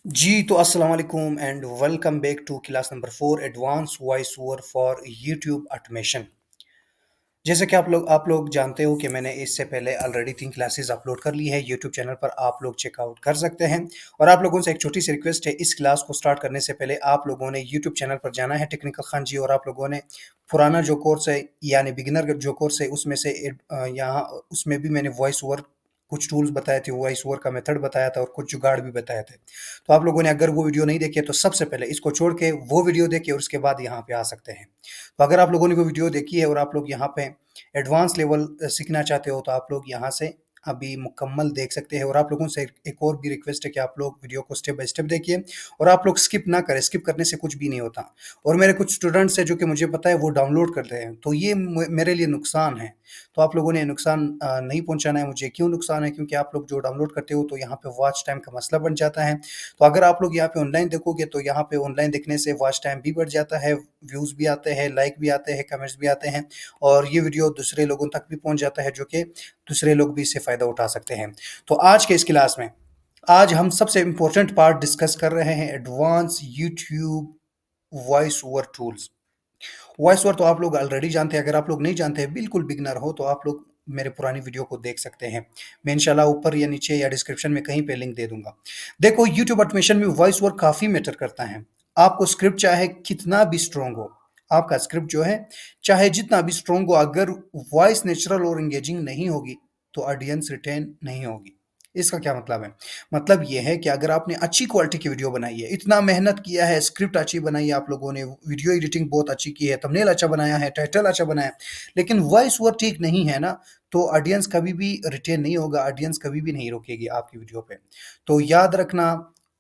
जी, तो अस्सलाम वालेकुम and welcome back to class number 4 advance voice over for YouTube automation. जैसे कि आप लोग जानते हो कि मैंने इससे पहले ऑलरेडी 3 क्लासेस अपलोड कर ली है यूट्यूब चैनल पर, आप लोग चेकआउट कर सकते हैं। और आप लोगों से एक छोटी सी रिक्वेस्ट है, इस क्लास को स्टार्ट करने से पहले आप लोगों ने यूट्यूब चैनल पर जाना है टेक्निकल खान जी, और आप लोगों ने पुराना जो कोर्स है यानी बिगिनर जो कोर्स है उसमें से यहाँ उसमें भी मैंने वॉइस ओवर कुछ टूल्स बताए थे, वॉइस ओवर का मेथड बताया था और कुछ जुगाड़ भी बताए थे। तो आप लोगों ने अगर वो वीडियो नहीं देखी है तो सबसे पहले इसको छोड़ के वो वीडियो देखिए और उसके बाद यहाँ पे आ सकते हैं। तो अगर आप लोगों ने वो वीडियो देखी है और आप लोग यहाँ पे एडवांस लेवल सीखना चाहते हो तो आप लोग यहाँ से अभी मुकम्मल देख सकते हैं। और आप लोगों से एक और भी रिक्वेस्ट है कि आप लोग वीडियो को स्टेप बाय स्टेप देखिए और आप लोग स्किप ना करें, स्किप करने से कुछ भी नहीं होता। और मेरे कुछ स्टूडेंट्स हैं जो कि मुझे पता है वो डाउनलोड करते हैं, तो ये मेरे लिए नुकसान है। तो आप लोगों ने नुकसान नहीं पहुंचाना है मुझे। क्यों नुकसान है? क्योंकि आप लोग जो डाउनलोड करते हो तो यहाँ पे वॉच टाइम का मसला बन जाता है। तो अगर आप लोग यहाँ पे ऑनलाइन देखोगे तो यहाँ पे ऑनलाइन देखने से वॉच टाइम भी बढ़ जाता है, व्यूज़ भी आते हैं, लाइक भी आते हैं, कमेंट्स भी आते हैं और ये वीडियो दूसरे लोगों तक भी पहुंच जाता है जो कि दूसरे लोग भी इससे फ़ायदा उठा सकते हैं। तो आज के इस क्लास में आज हम सबसे इम्पोर्टेंट पार्ट डिस्कस कर रहे हैं, advance YouTube voice over tools. Voice over तो आप लोग ऑलरेडी जानते हैं, अगर आप लोग नहीं जानते हैं, बिल्कुल बिगनर हो, तो आप लोग मेरे पुरानी वीडियो को देख सकते हैं। मैं इंशाल्लाह ऊपर या नीचे या डिस्क्रिप्शन में कहीं पे लिंक दे दूंगा। देखो, यूट्यूब ऑटोमेशन में वॉइस ओवर काफ़ी मैटर करता है। आपको स्क्रिप्ट चाहे कितना भी स्ट्रांग हो, आपका स्क्रिप्ट जो है चाहे जितना भी स्ट्रांग हो, अगर वॉइस नेचुरल और एंगेजिंग नहीं होगी तो ऑडियंस रिटेन नहीं होगी। इसका क्या मतलब है? मतलब ये है कि अगर आपने अच्छी क्वालिटी की वीडियो बनाई है, इतना मेहनत किया है, स्क्रिप्ट अच्छी बनाई है आप लोगों ने, वीडियो एडिटिंग बहुत अच्छी की है, थंबनेल अच्छा बनाया है, टाइटल अच्छा बनाया है, लेकिन वॉइस ओवर ठीक नहीं है ना, तो ऑडियंस कभी भी रिटेन नहीं होगा, ऑडियंस कभी भी नहीं रुकेगी आपकी वीडियो पे। तो याद रखना,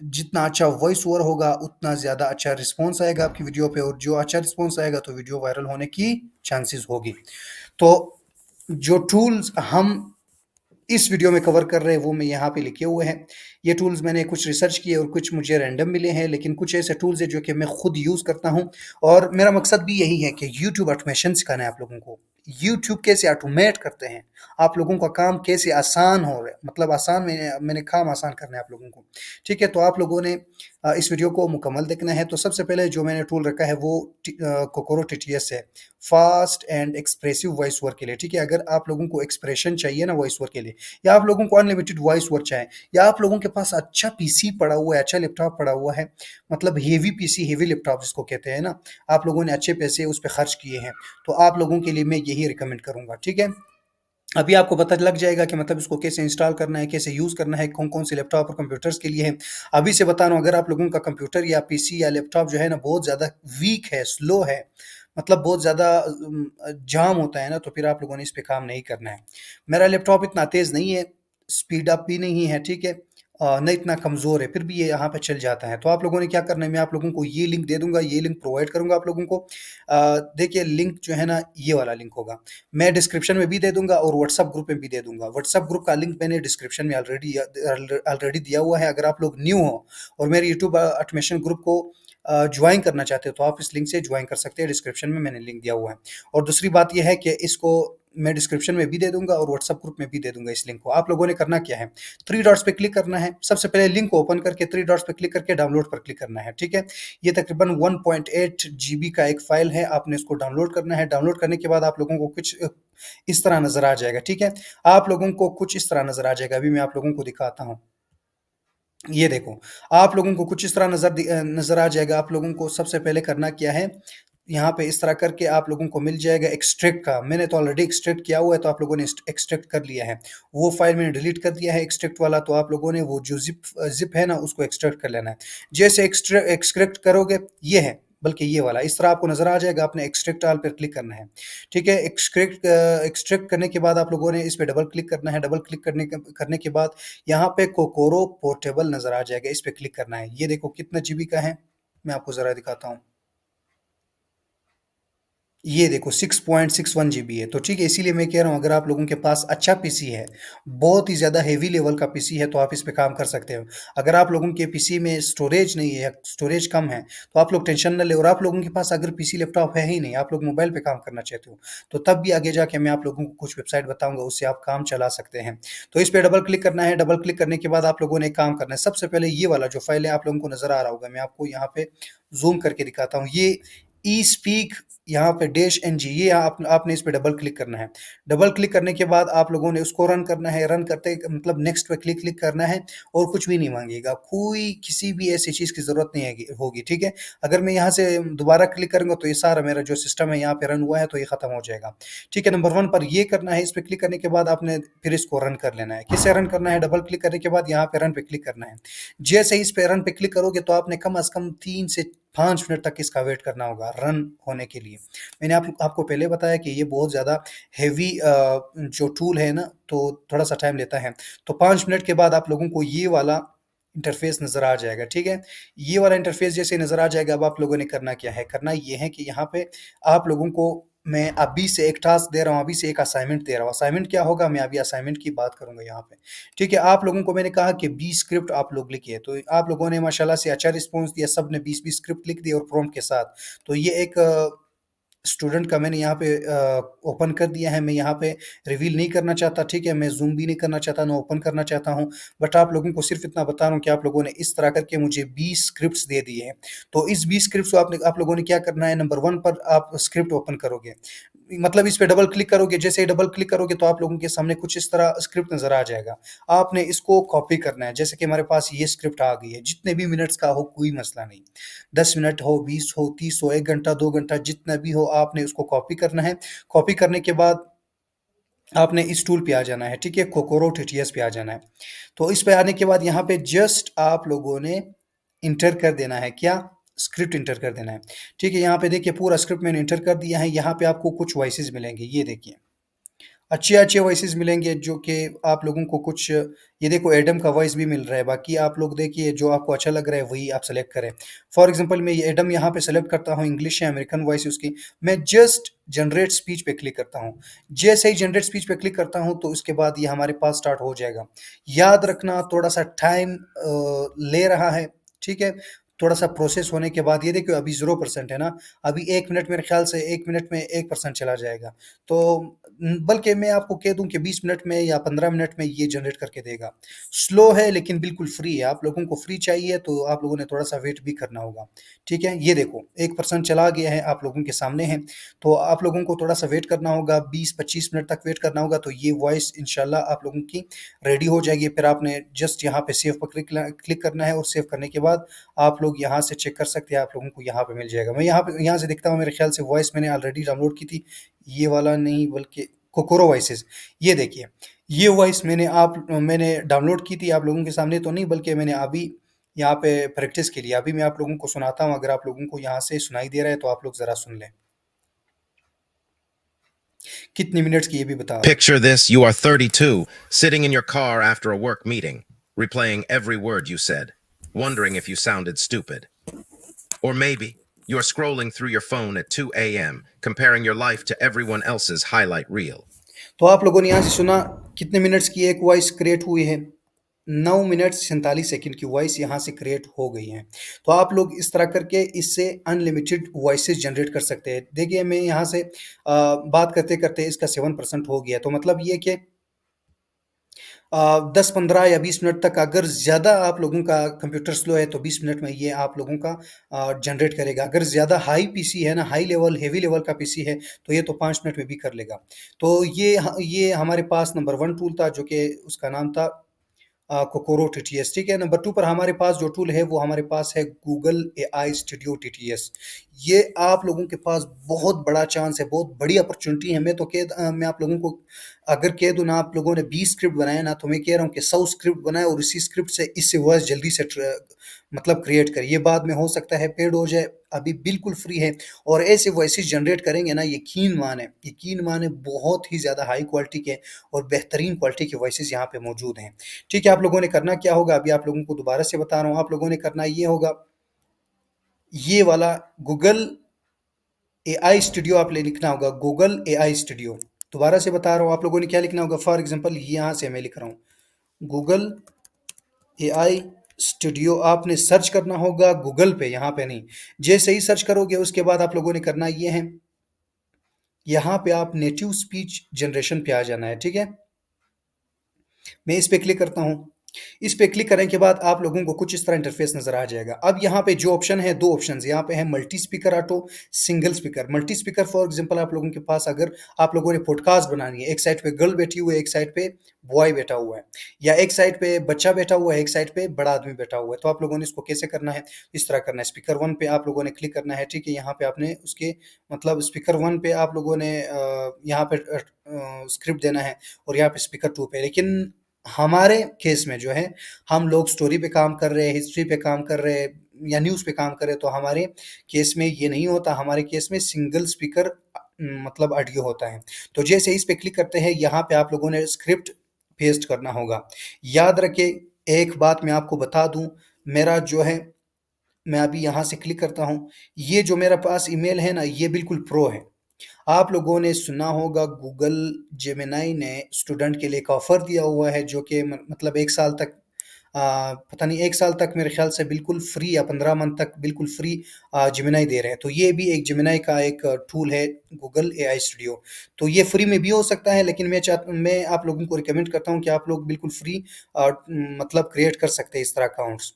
जितना अच्छा वॉइस ओवर होगा उतना ज़्यादा अच्छा रिस्पॉन्स आएगा आपकी वीडियो पे, और जो अच्छा रिस्पॉन्स आएगा तो वीडियो वायरल होने की चांसेस होगी। तो जो टूल्स हम इस वीडियो में कवर कर रहे हैं वो मैं यहाँ पे लिखे हुए हैं। ये टूल्स मैंने कुछ रिसर्च किए और कुछ मुझे रैंडम मिले हैं, लेकिन कुछ ऐसे टूल्स हैं जो कि मैं खुद यूज़ करता हूँ। और मेरा मकसद भी यही है कि यूट्यूब ऑटोमेशन सिखाना है आप लोगों को। यूट्यूब कैसे ऑटोमेट करते हैं, आप लोगों का काम कैसे आसान हो रहा है, मतलब आसान मैंने काम आसान करना है आप लोगों को। ठीक है, तो आप लोगों ने इस वीडियो को मुकम्मल देखना है। तो सबसे पहले जो मैंने टूल रखा है वो कोकोरो टीटीएस है, fast and expressive voice over के लिए। ठीक है, अगर आप लोगों को एक्सप्रेशन चाहिए ना वॉइस ओवर के लिए, या आप लोगों को अनलिमिटेड वॉइस ओवर चाहे, या आप लोगों के पास अच्छा पीसी पड़ा हुआ है, अच्छा लैपटॉप पड़ा हुआ है, मतलब हेवी पीसी, हेवी लैपटॉप जिसको कहते हैं ना, आप लोगों ने अच्छे पैसे उस पर खर्च किए हैं, तो आप लोगों के लिए मैं यही रिकमेंड करूंगा। ठीक है, अभी आपको पता लग जाएगा कि मतलब इसको कैसे इंस्टॉल करना है, कैसे यूज़ करना है, कौन-कौन से लैपटॉप और कंप्यूटर्स के लिए है। अभी से बता रहा हूँ, अगर आप लोगों का कंप्यूटर या पीसी या लैपटॉप जो है ना बहुत ज़्यादा वीक है, स्लो है, मतलब बहुत ज़्यादा जाम होता है ना, तो फिर आप लोगों ने इस पे काम नहीं करना है। मेरा लैपटॉप इतना तेज़ नहीं है, स्पीड अप भी नहीं है, ठीक है? ना इतना कमज़ोर है, फिर भी ये यहाँ पे चल जाता है। तो आप लोगों ने क्या करना है, मैं आप लोगों को ये लिंक दे दूँगा, ये लिंक प्रोवाइड करूँगा आप लोगों को। देखिए लिंक जो है ना, ये वाला लिंक होगा। मैं डिस्क्रिप्शन में भी दे दूंगा और व्हाट्सएप ग्रुप में भी दे दूंगा। व्हाट्सएप ग्रुप का लिंक मैंने डिस्क्रिप्शन में ऑलरेडी दिया हुआ है। अगर आप लोग न्यू हो और मेरे यूट्यूब ऑटोमेशन ग्रुप को ज्वाइन करना चाहते हो तो आप इस लिंक से ज्वाइन कर सकते हैं। डिस्क्रिप्शन में मैंने लिंक दिया हुआ है। और दूसरी बात यह है कि इसको मैं डिस्क्रिप्शन में भी दे दूंगा और व्हाट्सएप ग्रुप में भी दे दूंगा इस लिंक को। आप लोगों ने करना क्या है, थ्री डॉट्स पे क्लिक करना है, सबसे पहले लिंक को ओपन करके थ्री डॉट्स पे क्लिक करके डाउनलोड पर क्लिक करना है। ठीक है, ये तकरीबन 1.8 जीबी का एक फाइल है, आपने इसको डाउनलोड करना है। डाउनलोड करने के बाद आप लोगों को कुछ इस तरह नजर आ जाएगा। ठीक है, आप लोगों को कुछ इस तरह नजर आ जाएगा। अभी मैं आप लोगों को दिखाता हूँ, ये देखो, आप लोगों को कुछ इस तरह नजर आ जाएगा। आप लोगों को सबसे पहले करना क्या है, यहाँ पे इस तरह करके आप लोगों को मिल जाएगा एक्सट्रैक्ट का। मैंने तो ऑलरेडी एक्सट्रैक्ट किया हुआ है, तो आप लोगों ने एक्सट्रैक्ट कर लिया है। वो फाइल मैंने डिलीट कर दिया है एक्सट्रैक्ट वाला, तो आप लोगों ने वो जो जिप है ना उसको एक्सट्रैक्ट कर लेना है। जैसे एक्सट्रैक्ट करोगे, ये है बल्कि ये वाला इस तरह आपको नजर आ जाएगा, आपने एक्सट्रैक्ट ऑल पर क्लिक करना है। ठीक है, एक्सट्रैक्ट करने के बाद आप लोगों ने इस पे डबल क्लिक करना है। डबल क्लिक करने के बाद यहाँ पे कोकोरो पोर्टेबल नजर आ जाएगा, इस पे क्लिक करना है। ये देखो कितना जीबी का है, मैं आपको जरा दिखाता हूँ। ये देखो 6.61 जीबी है, तो ठीक है, इसीलिए मैं कह रहा हूँ अगर आप लोगों के पास अच्छा पीसी है, बहुत ही ज़्यादा हेवी लेवल का पीसी है, तो आप इस पे काम कर सकते हो। अगर आप लोगों के पीसी में स्टोरेज नहीं है, स्टोरेज कम है, तो आप लोग टेंशन ना ले, और आप लोगों के पास अगर पीसी लैपटॉप है ही नहीं, आप लोग मोबाइल पे काम करना चाहते हो, तो तब भी आगे जाके मैं आप लोगों को कुछ वेबसाइट बताऊंगा, उससे आप काम चला सकते हैं। तो इस पे डबल क्लिक करना है, डबल क्लिक करने के बाद आप लोगों ने एक काम करना है, सबसे पहले ये वाला जो फाइल है आप लोगों को नजर आ रहा होगा, मैं आपको यहाँ पे जूम करके दिखाता हूँ, ये ई स्पीक यहाँ पे डैश एन जी, ये आपने इस पे डबल क्लिक करना है। डबल क्लिक करने के बाद आप लोगों ने उसको रन करना है, रन करते मतलब नेक्स्ट पे क्लिक क्लिक करना है, और कुछ भी नहीं मांगेगा, कोई किसी भी ऐसी चीज़ की ज़रूरत नहीं होगी, ठीक है। अगर मैं यहाँ से दोबारा क्लिक करूँगा तो ये सारा मेरा जो सिस्टम है यहाँ पे रन हुआ है, तो ये ख़त्म हो जाएगा, ठीक है। नंबर वन पर ये करना है, इस पर क्लिक करने के बाद आपने फिर इसको रन कर लेना है। किससे रन करना है? डबल क्लिक करने के बाद यहाँ पे रन पे क्लिक करना है। जैसे ही इस पे रन पे क्लिक करोगे तो आपने कम से कम 3 से 5 मिनट तक इसका वेट करना होगा रन होने के लिए। मैंने आपको पहले बताया कि ये बहुत ज़्यादा हेवी जो टूल है ना, तो थोड़ा सा टाइम लेता है। तो 5 मिनट के बाद आप लोगों को ये वाला इंटरफेस नज़र आ जाएगा, ठीक है। ये वाला इंटरफेस जैसे नज़र आ जाएगा, अब आप लोगों ने करना क्या है? करना ये है कि यहाँ पे आप लोगों को मैं अभी से एक टास्क दे रहा हूँ, अभी से एक असाइनमेंट दे रहा हूँ। असाइनमेंट क्या होगा, मैं अभी असाइनमेंट की बात करूंगा यहाँ पे, ठीक है। आप लोगों को मैंने कहा कि 20 स्क्रिप्ट आप लोग लिखिए, तो आप लोगों ने माशाल्लाह से अच्छा रिस्पॉन्स दिया, सब ने 20-20 स्क्रिप्ट लिख दी और प्रॉम्प्ट के साथ। तो ये एक स्टूडेंट का मैंने यहाँ पे ओपन कर दिया है, मैं यहाँ पे रिवील नहीं करना चाहता, ठीक है, मैं जूम भी नहीं करना चाहता, ना ओपन करना चाहता हूँ, बट आप लोगों को सिर्फ इतना बता रहा हूँ कि आप लोगों ने इस तरह करके मुझे 20 स्क्रिप्ट्स दे दिए हैं। तो इस 20 स्क्रिप्ट्स को आप लोगों ने क्या करना है, नंबर वन पर आप स्क्रिप्ट ओपन करोगे, मतलब इस पे डबल क्लिक करोगे, जैसे ही डबल क्लिक करोगे तो आप लोगों के सामने कुछ इस तरह स्क्रिप्ट नजर आ जाएगा। आपने इसको कॉपी करना है, जैसे कि हमारे पास ये स्क्रिप्ट आ गई है, जितने भी मिनट्स का हो कोई मसला नहीं, 10 मिनट हो, 20 हो, 30 हो, 1 घंटा, 2 घंटा, जितना भी हो, आपने उसको कॉपी करना है। कॉपी करने के बाद आपने इस टूल पे आ जाना है, ठीक है, कोकोरो टीटीएस पे आ जाना है। तो इस पे आने के बाद यहाँ पे जस्ट आप लोगों ने इंटर कर देना है, क्या? स्क्रिप्ट इंटर कर देना है, ठीक है। यहाँ पे देखिए पूरा स्क्रिप्ट मैंने इंटर कर दिया है। यहाँ पे आपको कुछ वॉइसेस मिलेंगे, ये देखिए अच्छे अच्छे वॉइसेस मिलेंगे, जो कि आप लोगों को कुछ, ये देखो एडम का वॉइस भी मिल रहा है। बाकी आप लोग देखिए जो आपको अच्छा लग रहा है वही आप सेलेक्ट करें। फॉर एग्जांपल मैं ये एडम यहाँ पे सेलेक्ट करता हूँ, इंग्लिश है, अमेरिकन वॉइस है उसकी। मैं जस्ट जनरेट स्पीच पे क्लिक करता हूँ। जैसे ही जनरेट स्पीच पे क्लिक करता हूँ तो उसके बाद ये हमारे पास स्टार्ट हो जाएगा। याद रखना थोड़ा सा टाइम ले रहा है, ठीक है। थोड़ा सा प्रोसेस होने के बाद ये देखिए अभी 0% है ना, अभी 1 मिनट, मेरे ख्याल से 1 मिनट में 1% चला जाएगा। तो बल्कि मैं आपको कह दूं कि 20 मिनट में या 15 मिनट में ये जनरेट करके देगा। स्लो है लेकिन बिल्कुल फ्री है, आप लोगों को फ्री चाहिए तो आप लोगों ने थोड़ा सा वेट भी करना होगा, ठीक है। ये देखो 1% चला गया है, आप लोगों के सामने है। तो आप लोगों को थोड़ा सा वेट करना होगा, 20-25 मिनट तक वेट करना होगा, तो ये वॉइस इंशाल्लाह आप लोगों की रेडी हो जाएगी। फिर आपने जस्ट यहाँ पे सेव पर क्लिक करना है, और सेव करने के बाद आप लोग यहाँ से चेक कर सकते हैं, आप लोगों को यहाँ पे मिल जाएगा। मैं यहाँ से देखता हूँ, मेरे ख्याल से वॉइस मैंने ऑलरेडी डाउनलोड की थी, ये वाला नहीं बल्कि कोकोरो वॉइसेस। ये देखिए ये वॉइस मैंने डाउनलोड की थी, आप लोगों के सामने तो नहीं, बल्कि मैंने अभी यहाँ पे प्रैक्टिस के लिए अभी मैं आप लोगों को सुनाता हूँ। अगर आप लोगों को यहाँ से सुनाई दे रहा है तो आप लोग ज़रा सुन लें, कितनी मिनट्स की ये भी बता रहा हूँ। Picture this: you are 32, sitting in your car after a work meeting, replaying every word you said, wondering if you sounded stupid. Or maybe you're scrolling through your phone at 2 a.m., comparing your life to everyone else's highlight reel. तो आप लोगों ने यहाँ से सुना कितने minutes की एक वॉइस क्रिएट हुई है, 9 मिनट 47 सेकंड की वॉइस यहाँ से क्रिएट हो गई है। तो आप लोग इस तरह करके इससे अनलिमिटेड वॉइसेस जनरेट कर सकते हैं। देखिए मैं यहाँ से बात करते करते इसका 7% हो गया, तो मतलब ये कि 10-15 या 20 मिनट तक, अगर ज़्यादा आप लोगों का कंप्यूटर स्लो है तो 20 मिनट में ये आप लोगों का जनरेट करेगा। अगर ज़्यादा हाई पीसी है ना, हाई लेवल हेवी लेवल का पीसी है, तो ये तो 5 मिनट में भी कर लेगा। तो ये हमारे पास नंबर वन टूल था, जो कि उसका नाम था कोकोरो टीटीएस, ठीक है। नंबर टू पर हमारे पास जो टूल है वो हमारे पास है गूगल एआई स्टूडियो टीटीएस। ये आप लोगों के पास बहुत बड़ा चांस है, बहुत बड़ी अपॉर्चुनिटी है। मैं आप लोगों को अगर कह दूं ना, आप लोगों ने 20 स्क्रिप्ट बनाए ना, तो मैं कह रहा हूँ कि 100 स्क्रिप्ट बनाए और इसी स्क्रिप्ट से इससे वॉइस जल्दी से मतलब क्रिएट करिए। ये बाद में हो सकता है पेड हो जाए, अभी बिल्कुल फ्री है। और ऐसे वॉइसेस जनरेट करेंगे ना, यकीन माने बहुत ही ज़्यादा हाई क्वालिटी के और बेहतरीन क्वालिटी के वॉइसेस यहाँ पे मौजूद हैं, ठीक है। आप लोगों ने करना क्या होगा, अभी आप लोगों को दोबारा से बता रहा हूँ, आप लोगों ने करना ये होगा, ये वाला गूगल AI स्टूडियो आप ले लिखना होगा, गूगल AI स्टूडियो। दोबारा से बता रहा हूँ, आप लोगों ने क्या लिखना होगा, फॉर एग्जांपल यहाँ से मैं लिख रहा हूँ, गूगल AI स्टूडियो आपने सर्च करना होगा गूगल पे, यहाँ पे नहीं। जैसे ही सर्च करोगे उसके बाद आप लोगों ने करना ये है, यहाँ पे आप नेटिव स्पीच जनरेशन पे आ जाना है, ठीक है। मैं इस पे क्लिक करता हूँ। इस पे क्लिक करने के बाद आप लोगों को कुछ इस तरह इंटरफेस नजर आ जाएगा। अब यहाँ पे जो ऑप्शन है, दो ऑप्शंस यहाँ पे है, multi speaker auto, single speaker. Multi speaker for example आप लोगों के पास अगर आप लोगों ने पॉडकास्ट बनानी है, एक साइड पे गर्ल बैठी हुई है, एक साइड पे बॉय बैठा हुआ है, या एक साइड पे बच्चा बैठा हुआ है, एक साइड पे बड़ा आदमी बैठा हुआ है, तो आप लोगों ने इसको कैसे करना है, इस तरह करना है। स्पीकर वन पे आप लोगों ने क्लिक करना है, ठीक है। यहाँ पे आपने उसके मतलब स्पीकर वन पे आप लोगों ने यहाँ पे स्क्रिप्ट देना है, और यहाँ पे स्पीकर टू पे। लेकिन हमारे केस में जो है, हम लोग स्टोरी पे काम कर रहे हैं, हिस्ट्री पे काम कर रहे हैं, या न्यूज़ पे काम कर रहे हैं, तो हमारे केस में ये नहीं होता। हमारे केस में सिंगल स्पीकर मतलब ऑडियो होता है। तो जैसे इस पे क्लिक करते हैं, यहाँ पे आप लोगों ने स्क्रिप्ट पेस्ट करना होगा। याद रखिए, एक बात मैं आपको बता दूं, मेरा जो है, मैं अभी यहाँ से क्लिक करता हूँ, ये जो मेरे पास ईमेल है ना, ये बिल्कुल प्रो है। आप लोगों ने सुना होगा गूगल जेमिनाई ने स्टूडेंट के लिए एक ऑफर दिया हुआ है, जो कि मतलब 1 साल तक, पता नहीं 1 साल तक मेरे ख्याल से बिल्कुल फ्री, या 15 मंथ तक बिल्कुल फ्री जेमिनाई दे रहे हैं। तो ये भी एक जेमिनाई का एक टूल है, गूगल AI स्टूडियो। तो ये फ्री में भी हो सकता है, लेकिन मैं आप लोगों को रिकमेंड करता हूँ कि आप लोग बिल्कुल फ्री मतलब क्रिएट कर सकते हैं इस तरह अकाउंट्स।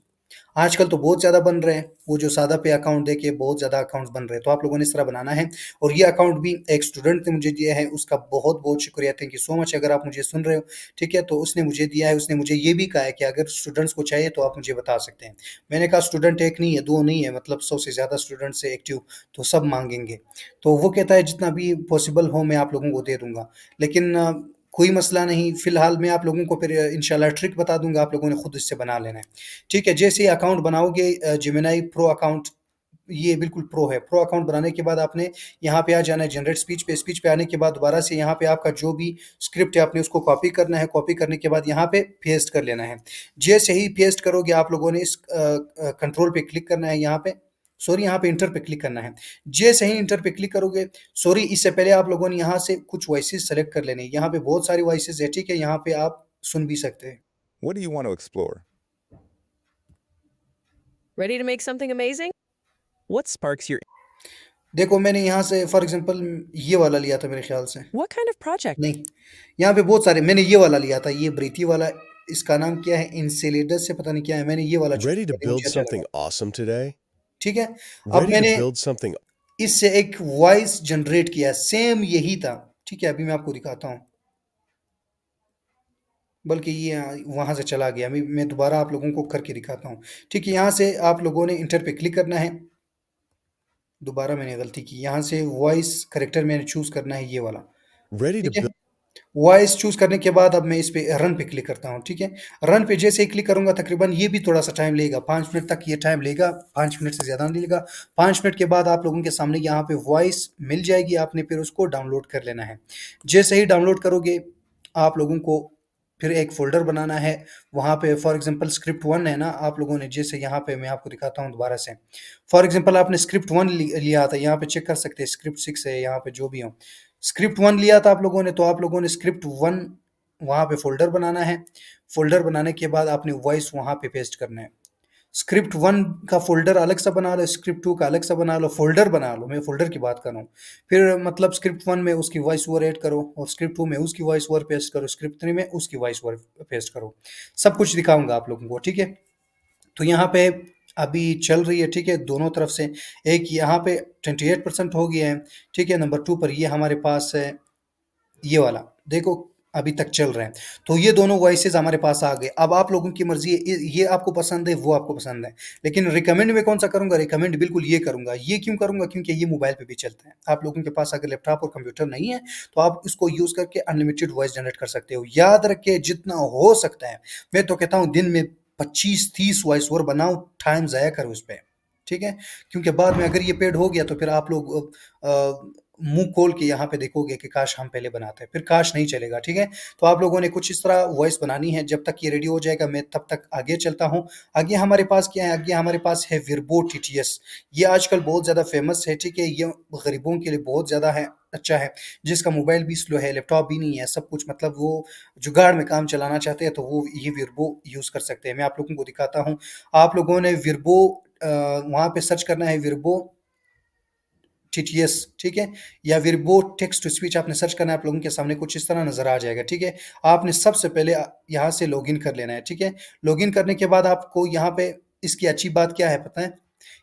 आजकल तो बहुत ज़्यादा बन रहे हैं, वो जो सादा पे अकाउंट देके बहुत ज़्यादा अकाउंट्स बन रहे हैं, तो आप लोगों ने इस तरह बनाना है। और ये अकाउंट भी एक स्टूडेंट ने मुझे दिया है, उसका बहुत बहुत शुक्रिया, थैंक यू सो मच। अगर आप मुझे सुन रहे हो, ठीक है, तो उसने मुझे दिया है, उसने मुझे ये भी कहा है कि अगर स्टूडेंट्स को चाहिए तो आप मुझे बता सकते हैं। मैंने कहा स्टूडेंट एक नहीं है, दो नहीं है, मतलब 100 से ज़्यादा स्टूडेंट्स है एक्टिव, तो सब मांगेंगे। तो वो कहता है जितना भी पॉसिबल हो मैं आप लोगों को दे दूंगा। लेकिन कोई मसला नहीं, फिलहाल मैं आप लोगों को फिर इंशाल्लाह ट्रिक बता दूंगा, आप लोगों ने खुद इससे बना लेना है, ठीक है। जैसे ही अकाउंट बनाओगे, जेमिनाई प्रो अकाउंट, ये बिल्कुल प्रो है। प्रो अकाउंट बनाने के बाद आपने यहाँ पे आ जाना है जनरेट स्पीच पे। स्पीच पे आने के बाद दोबारा से यहाँ पे आपका जो भी स्क्रिप्ट है आपने उसको कॉपी करना है। कॉपी करने के बाद यहाँ पे पेस्ट कर लेना है। जैसे ही पेस्ट करोगे, आप लोगों ने इस कंट्रोल पे क्लिक करना है, यहाँ पे सॉरी, यहाँ पे इंटर पे क्लिक करना है। जैसे ही इंटर पे क्लिक करोगे, सॉरी इससे पहले आप लोगों ने यहाँ से कुछ वॉइसेस सेलेक्ट कर लेने हैं। यहाँ पे बहुत सारी वॉइसेस है, ठीक है, यहाँ पे आप सुन भी सकते हैं। What do you want to explore? Ready to make something amazing? What sparks your देखो मैंने यहाँ से फॉर एग्जांपल ये वाला लिया था मेरे ख्याल से, What kind of project? नहीं, यहाँ पे बहुत सारे, मैंने ये वाला लिया था, ये ब्रीथी वाला। इसका नाम क्या है, इंसेलेडस से पता नहीं क्या है, मैंने ये वाला चूज Ready to किया था, build मुझे अच्छा something लगा, awesome today? ठीक है। अब Ready to मैंने build something इससे एक वॉइस जनरेट किया, सेम यही था, ठीक है। अभी मैं आपको दिखाता हूँ, बल्कि ये वहां से चला गया, मैं दोबारा आप लोगों को करके दिखाता हूँ, ठीक है। यहाँ से आप लोगों ने इंटर पे क्लिक करना है। दोबारा मैंने गलती की, यहाँ से वॉइस करेक्टर मैंने चूज करना है, ये वाला, ready to ठीक है। build वॉइस चूज करने के बाद अब मैं इस पे रन पे क्लिक करता हूँ, ठीक है। रन पे जैसे ही क्लिक करूंगा, तकरीबन ये भी थोड़ा सा टाइम लेगा, 5 मिनट तक ये टाइम लेगा, 5 मिनट से ज़्यादा नहीं लेगा। 5 मिनट के बाद आप लोगों के सामने यहाँ पे वॉइस मिल जाएगी, आपने फिर उसको डाउनलोड कर लेना है। जैसे ही डाउनलोड करोगे, आप लोगों को फिर एक फ़ोल्डर बनाना है। वहाँ पे फॉर एग्ज़ाम्पल स्क्रिप्ट 1 है ना, आप लोगों ने जैसे यहाँ पे मैं आपको दिखाता हूँ दोबारा से। फॉर एग्ज़ाम्पल आपने स्क्रिप्ट 1 लिया था, यहाँ पे चेक कर सकते हैं, स्क्रिप्ट 6 है यहाँ पे, जो भी हो। स्क्रिप्ट 1 लिया था आप लोगों ने, तो आप लोगों ने स्क्रिप्ट 1 वहाँ पे फ़ोल्डर बनाना है। फ़ोल्डर बनाने के बाद आपने वॉइस वहाँ पे पेस्ट करना है। स्क्रिप्ट 1 का फ़ोल्डर अलग सा बना लो, स्क्रिप्ट 2 का अलग सा बना लो, फ़ोल्डर बना लो, मैं फ़ोल्डर की बात कर रहा हूँ। फिर मतलब स्क्रिप्ट 1 में उसकी वॉइस ओवर ऐड करो, और स्क्रिप्ट 2 में उसकी वॉइस ओवर पेस्ट करो, स्क्रिप्ट 3 में उसकी वॉइस ओवर पेस्ट करो। सब कुछ दिखाऊँगा आप लोगों को, ठीक है। तो यहाँ पे अभी चल रही है, ठीक है, दोनों तरफ से। एक यहाँ पे 28% हो गया है, ठीक है। नंबर 2 पर ये हमारे पास है, ये वाला देखो, अभी तक चल रहे हैं। तो ये दोनों वॉइसेस हमारे पास आ गए। अब आप लोगों की मर्जी है, ये आपको पसंद है, वो आपको पसंद है। लेकिन रिकमेंड में कौन सा करूंगा, रिकमेंड बिल्कुल ये करूंगा। ये क्यों करूंगा, क्योंकि ये मोबाइल पे भी चलता है। आप लोगों के पास अगर लैपटॉप और कंप्यूटर नहीं है, तो आप इसको यूज करके अनलिमिटेड वॉइस जनरेट कर सकते हो। याद रखिए, जितना हो सकता है, मैं तो कहता हूँ दिन में 25-30 वॉइस ओवर बनाओ, टाइम ज़ाया करो उस पर, ठीक है। क्योंकि बाद में अगर ये पेड हो गया, तो फिर आप लोग मुंह खोल के यहाँ पे देखोगे कि काश हम पहले बनाते, फिर काश नहीं चलेगा, ठीक है। तो आप लोगों ने कुछ इस तरह वॉइस बनानी है। जब तक ये रेडी हो जाएगा मैं तब तक आगे चलता हूँ। आगे हमारे पास क्या है, आगे हमारे पास है विर्बो टीटीएस। ये आजकल बहुत ज़्यादा फेमस है, ठीक है। ये गरीबों के लिए बहुत ज़्यादा है, अच्छा है। जिसका मोबाइल भी स्लो है, लैपटॉप भी नहीं है, सब कुछ मतलब वो जुगाड़ में काम चलाना चाहते हैं तो वो ये विर्बो यूज़ कर सकते हैं। मैं आप लोगों को दिखाता हूँ। आप लोगों ने विर्बो वहाँ पे सर्च करना है, विर्बो टीटीएस, ठीक है, या विर्बो टेक्स्ट टू स्पीच आपने सर्च करना है। आप लोगों के सामने कुछ इस तरह नजर आ जाएगा, ठीक है। आपने सबसे पहले यहाँ से लॉगिन कर लेना है, ठीक है। लॉगिन करने के बाद आपको यहाँ पे इसकी अच्छी बात क्या है पता है?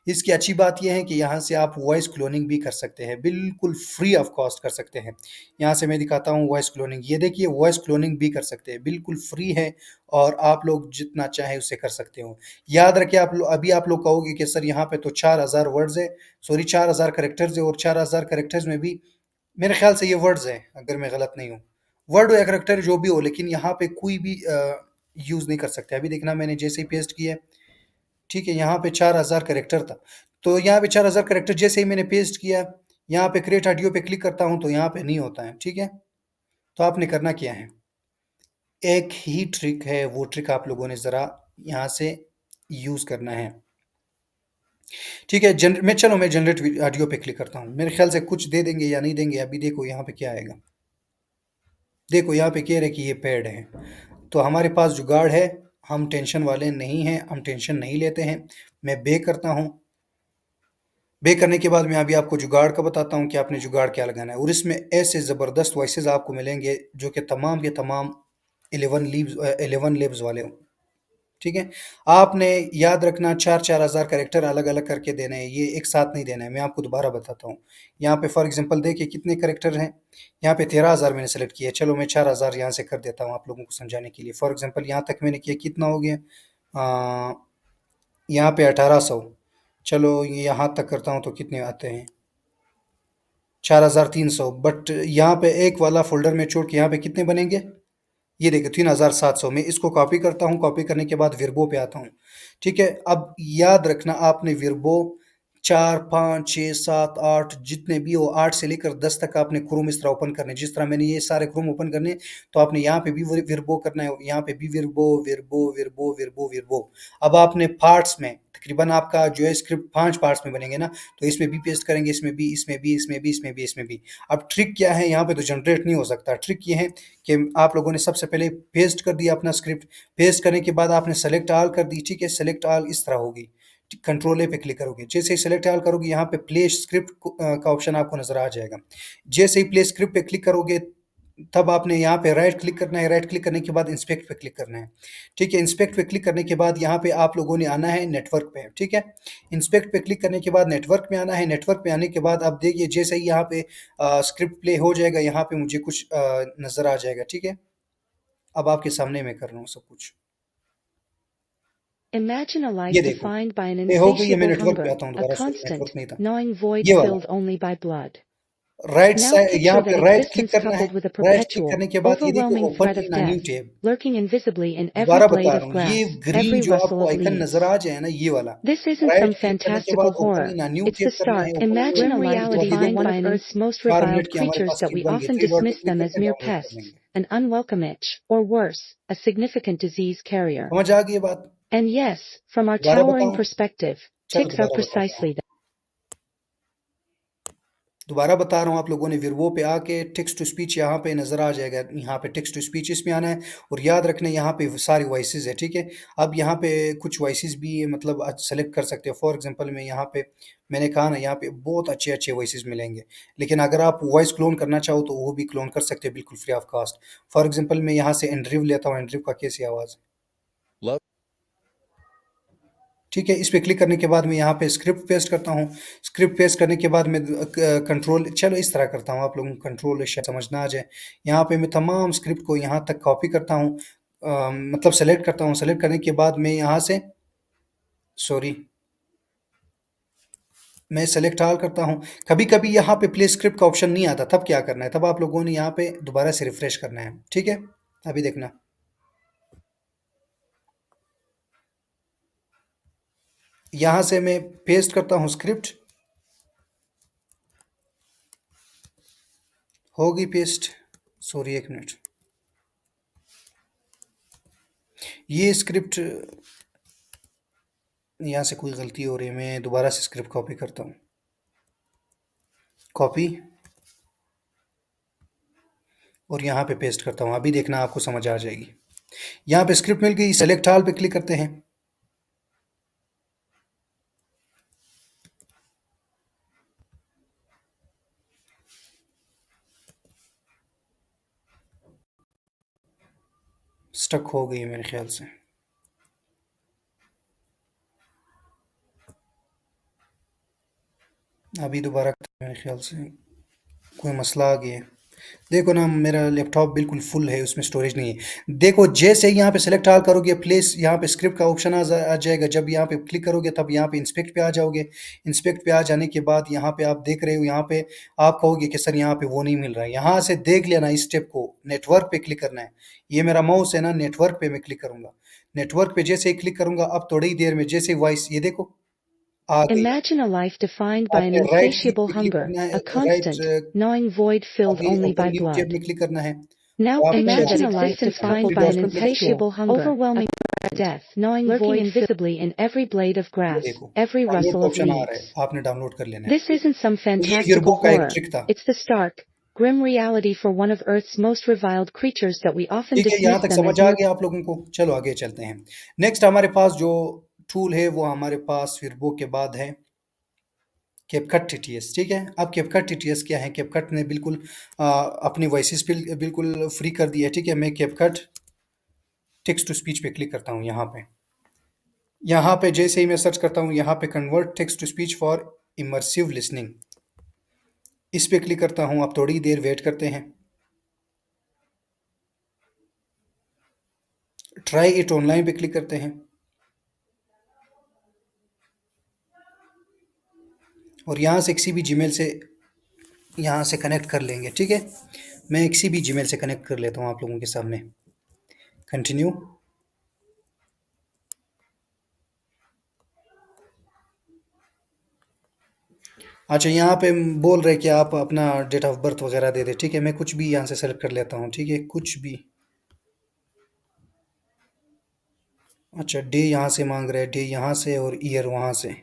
इसकी अच्छी बात यह है कि यहाँ से आप वॉइस क्लोनिंग भी कर सकते हैं, बिल्कुल फ्री ऑफ कॉस्ट कर सकते हैं। यहाँ से मैं दिखाता हूँ वॉइस क्लोनिंग। ये देखिए वॉइस क्लोनिंग भी कर सकते हैं, बिल्कुल फ्री है और आप लोग जितना चाहे उसे कर सकते हो। याद रखिए आप लोग, अभी आप लोग कहोगे कि सर यहाँ पे तो 4000 वर्ड्स है, सॉरी 4000 करेक्टर्स है, और 4000 करेक्टर्स में भी मेरे ख्याल से ये वर्ड्स हैं अगर मैं गलत नहीं हूँ, वर्ड या करेक्टर जो भी हो, लेकिन यहाँ पे कोई भी यूज़ नहीं कर सकते। अभी देखना मैंने जैसे ही पेस्ट किया, ठीक है, यहाँ पे 4000 करेक्टर था। तो यहाँ पे 4000 करेक्टर जैसे ही मैंने पेस्ट किया, यहाँ पे क्रिएट ऑडियो पे क्लिक करता हूँ तो यहाँ पे नहीं होता है, ठीक है। तो आपने करना क्या है, एक ही ट्रिक है, वो ट्रिक आप लोगों ने ज़रा यहाँ से यूज़ करना है, ठीक है। मैं जनरेट ऑडियो पे क्लिक करता हूँ। मेरे ख्याल से कुछ दे देंगे या नहीं देंगे। अभी देखो यहाँ पे क्या आएगा, देखो यहाँ पे कह रहे हैं कि ये पेड है। तो हमारे पास जुगाड़ है, हम टेंशन वाले नहीं हैं, हम टेंशन नहीं लेते हैं। मैं बे करता हूँ। बे करने के बाद मैं अभी आपको जुगाड़ का बताता हूँ कि आपने जुगाड़ क्या लगाना है। और इसमें ऐसे ज़बरदस्त वॉइसेस आपको मिलेंगे जो कि तमाम के तमाम 11 लेब्स वाले हों, ठीक है। आपने याद रखना 4-4 हज़ार कैरेक्टर अलग अलग करके देने हैं, ये एक साथ नहीं देना है। मैं आपको दोबारा बताता हूँ। यहाँ पे फॉर एग्जांपल देखिए कितने कैरेक्टर हैं। यहाँ पे 13,000 मैंने सेलेक्ट किया है। चलो मैं 4,000 यहाँ से कर देता हूँ आप लोगों को समझाने के लिए। फॉर एग्जांपल यहाँ तक मैंने किया, कितना हो गया, यहाँ पे 1800। चलो ये यहाँ तक करता हूँ तो कितने आते हैं, 4300। बट यहाँ पे एक वाला फोल्डर में छोड़ के यहाँ पे कितने बनेंगे, ये देखिए 3700। मैं इसको कॉपी करता हूँ, कॉपी करने के बाद विर्बो पे आता हूँ, ठीक है। अब याद रखना आपने विर्बो 4 5 6 7 8 जितने भी हो, 8 से लेकर 10 तक आपने क्रोम इस तरह ओपन करने, जिस तरह मैंने ये सारे क्रोम ओपन करने। तो आपने यहाँ पे भी विर्बो करना है, यहाँ पे भी विर्बो विर्बो विर्बो विर्बो विर्बो। अब आपने पार्ट्स में तकरीबन आपका जो है स्क्रिप्ट 5 पार्ट्स में बनेंगे ना, तो इसमें भी पेस्ट करेंगे, इसमें भी, इसमें भी, इसमें भी, इसमें भी, इसमें भी। अब ट्रिक क्या है, यहाँ पे तो जनरेट नहीं हो सकता। ट्रिक ये है कि आप लोगों ने सबसे पहले पेस्ट कर दिया अपना स्क्रिप्ट। पेस्ट करने के बाद आपने सेलेक्ट ऑल कर दी, ठीक है। सेलेक्ट ऑल इस तरह होगी, कंट्रोल ए पे क्लिक करोगे, जैसे ही सेलेक्ट ऑल करोगे यहाँ पे प्ले स्क्रिप्ट का ऑप्शन आपको नजर आ जाएगा। जैसे ही प्ले स्क्रिप्ट पे क्लिक करोगे तब आपने यहाँ पे राइट क्लिक करना है। राइट क्लिक करने के बाद इंस्पेक्ट पे क्लिक करना है, ठीक है। इंस्पेक्ट पे क्लिक करने के बाद यहाँ पे आप लोगों ने आना है नेटवर्क पे, ठीक है। इंस्पेक्ट पे क्लिक करने के बाद नेटवर्क में आना है। नेटवर्क पे आने के बाद आप देखिए जैसे ही यहाँ पे स्क्रिप्ट प्ले हो जाएगा, यहाँ पे मुझे कुछ नजर आ जाएगा, ठीक है। अब आपके सामने मैं कर रहा हूँ सब कुछ, Imagine a ये life देखो defined by an ये हो गई है। मैं insatiable नेटवर्क पे hunger, आता हूँ a दोबारा, सॉरी नेटवर्क constant, नहीं था, gnawing void ये वाला। filled only by blood. Right Now side यहाँ picture पे that राइट क्लिक existence करना है। coupled with a right click perpetual, करने के बाद ये देखो overwhelming open threat of in a new death, tab. lurking invisibly in every दोबारा blade बता रहा of हूँ, ये grass, ग्रीन every जो rustle आपको of आइकन नजर leaves. आ जाए ना, ये वाला, This isn't right some click करने के fantastical बाद open horror. In a new It's the tab करना है। stark, ओपन grim इन reality तो अभी defined देखो by one of Earth's most 4 minute reviled के हमारे creatures pass that clip we बन गए। often 3 डॉट पे dismiss क्लिक them as करके mere डाउनलोड कर pests, लेंगे। an unwelcome itch, or worse, a significant disease carrier. समझ आ गई बात? And yes, from our दोबारा towering बताऊं? perspective, चलो ticks are दोबारा बताता हूँ। precisely that. दोबारा बता रहा हूँ, आप लोगों ने विर्बो पे आके टेक्स्ट टू स्पीच यहाँ पे नज़र आ जाएगा। यहाँ पे टेक्स्ट टू स्पीच इसमें आना है और याद रखना यहाँ पे सारी वॉइसेस है, ठीक है। अब यहाँ पे कुछ वॉइसेस भी मतलब सेलेक्ट कर सकते हो। फॉर एग्जांपल मैं यहाँ पे मैंने कहा ना, यहाँ पे बहुत अच्छे अच्छे वॉइसेस मिलेंगे। लेकिन अगर आप वॉइस क्लोन करना चाहो तो वो भी क्लोन कर सकते हो बिल्कुल free of cost. For example मैं यहाँ से एंड्रीव लेता हूँ। एंड्रीव का कैसी आवाज़, Love. ठीक है। इस पे क्लिक करने के बाद मैं यहाँ पे स्क्रिप्ट पेस्ट करता हूँ। स्क्रिप्ट पेस्ट करने के बाद मैं कंट्रोल, चलो इस तरह करता हूँ, आप लोगों को कंट्रोल शायद समझना आ जाए। यहाँ पे मैं तमाम स्क्रिप्ट को यहाँ तक कॉपी करता हूँ, मतलब सेलेक्ट करता हूँ। सेलेक्ट करने के बाद मैं यहाँ से, सॉरी, मैं सेलेक्ट ऑल करता हूँ। कभी कभी यहाँ पे प्ले स्क्रिप्ट का ऑप्शन नहीं आता, तब क्या करना है, तब आप लोगों ने यहाँ पे दोबारा से रिफ्रेश करना है, ठीक है। अभी देखना, यहाँ से मैं पेस्ट करता हूँ स्क्रिप्ट, होगी पेस्ट। सॉरी, एक मिनट। ये स्क्रिप्ट, यहाँ से कोई गलती हो रही है, मैं दोबारा से स्क्रिप्ट कॉपी करता हूँ। कॉपी, और यहाँ पे पेस्ट करता हूँ। अभी देखना, आपको समझ आ जाएगी। यहाँ पे स्क्रिप्ट मिल गई, सेलेक्ट ऑल पे क्लिक करते हैं। स्टक हो गई है मेरे ख्याल से। अभी दोबारा मेरे ख्याल से कोई मसला आ गया है। देखो ना, मेरा लैपटॉप बिल्कुल फुल है, उसमें स्टोरेज नहीं है। देखो, जैसे ही यहाँ पे सेलेक्ट ऑल करोगे, प्लेस यहाँ पे स्क्रिप्ट का ऑप्शन आ जाएगा। जब यहाँ पे क्लिक करोगे तब यहाँ पे इंस्पेक्ट पे आ जाओगे। इंस्पेक्ट पे आ जाने के बाद यहाँ पे आप देख रहे हो, यहाँ पे आप कहोगे कि सर यहाँ पे वो नहीं मिल रहा है। यहाँ से देख लेना इस स्टेप को, नेटवर्क पे क्लिक करना है। ये मेरा माउस है ना, नेटवर्क पे मैं क्लिक करूंगा। नेटवर्क पे जैसे ही क्लिक करूंगा, अब थोड़ी ही देर में जैसे वॉइस, ये देखो आ गई। Imagine a life defined by an आपने राइट क्लिक insatiable पे क्लिक hunger, करना है, a constant, right. gnawing void filled अभी only by open new tab blood. में क्लिक करना है। Now तो आप imagine यहाँ a life से defined three by dots an पे क्लिक करो। insatiable hunger, overwhelming death, gnawing lurking invisibly in every blade of ये grass, देखो, every डाउनलोड rustle का of ऑप्शन आ रहा है, leaves. आपने डाउनलोड कर लेना है। This isn't some तो ये fantastical गिरबुक का एक horror. ट्रिक था। It's the stark, grim reality for one of Earth's most reviled creatures that we often ठीक है, यहाँ dismiss तक them समझ as आ mere. गया आप लोगों को। चलो आगे चलते हैं। नेक्स्ट हमारे पास जो टूल है, वो हमारे पास गिरबुक के बाद है कैपकट टीटीएस। ठीक है, अब कैपकट टीटीएस क्या है? कैपकट ने बिल्कुल अपनी वॉइसेस बिल्कुल फ्री कर दी है। ठीक है, मैं कैपकट टेक्स्ट टू स्पीच पे क्लिक करता हूँ। यहाँ पे जैसे ही मैं सर्च करता हूँ, यहाँ पे convert text to speech for immersive listening, इस पे क्लिक करता हूँ। आप थोड़ी देर वेट करते हैं। ट्राई इट ऑनलाइन पे क्लिक करते हैं, और यहाँ से किसी भी जीमेल से यहाँ से कनेक्ट कर लेंगे। ठीक है, मैं किसी भी जीमेल से कनेक्ट कर लेता हूँ आप लोगों के सामने। कंटिन्यू। अच्छा, यहाँ पे बोल रहे कि आप अपना डेट ऑफ बर्थ वगैरह दे दे। ठीक है, मैं कुछ भी यहाँ से सेलेक्ट कर लेता हूँ। ठीक है, कुछ भी। अच्छा, डे यहाँ से मांग रहे हैं, डे यहाँ से, और ईयर वहाँ से।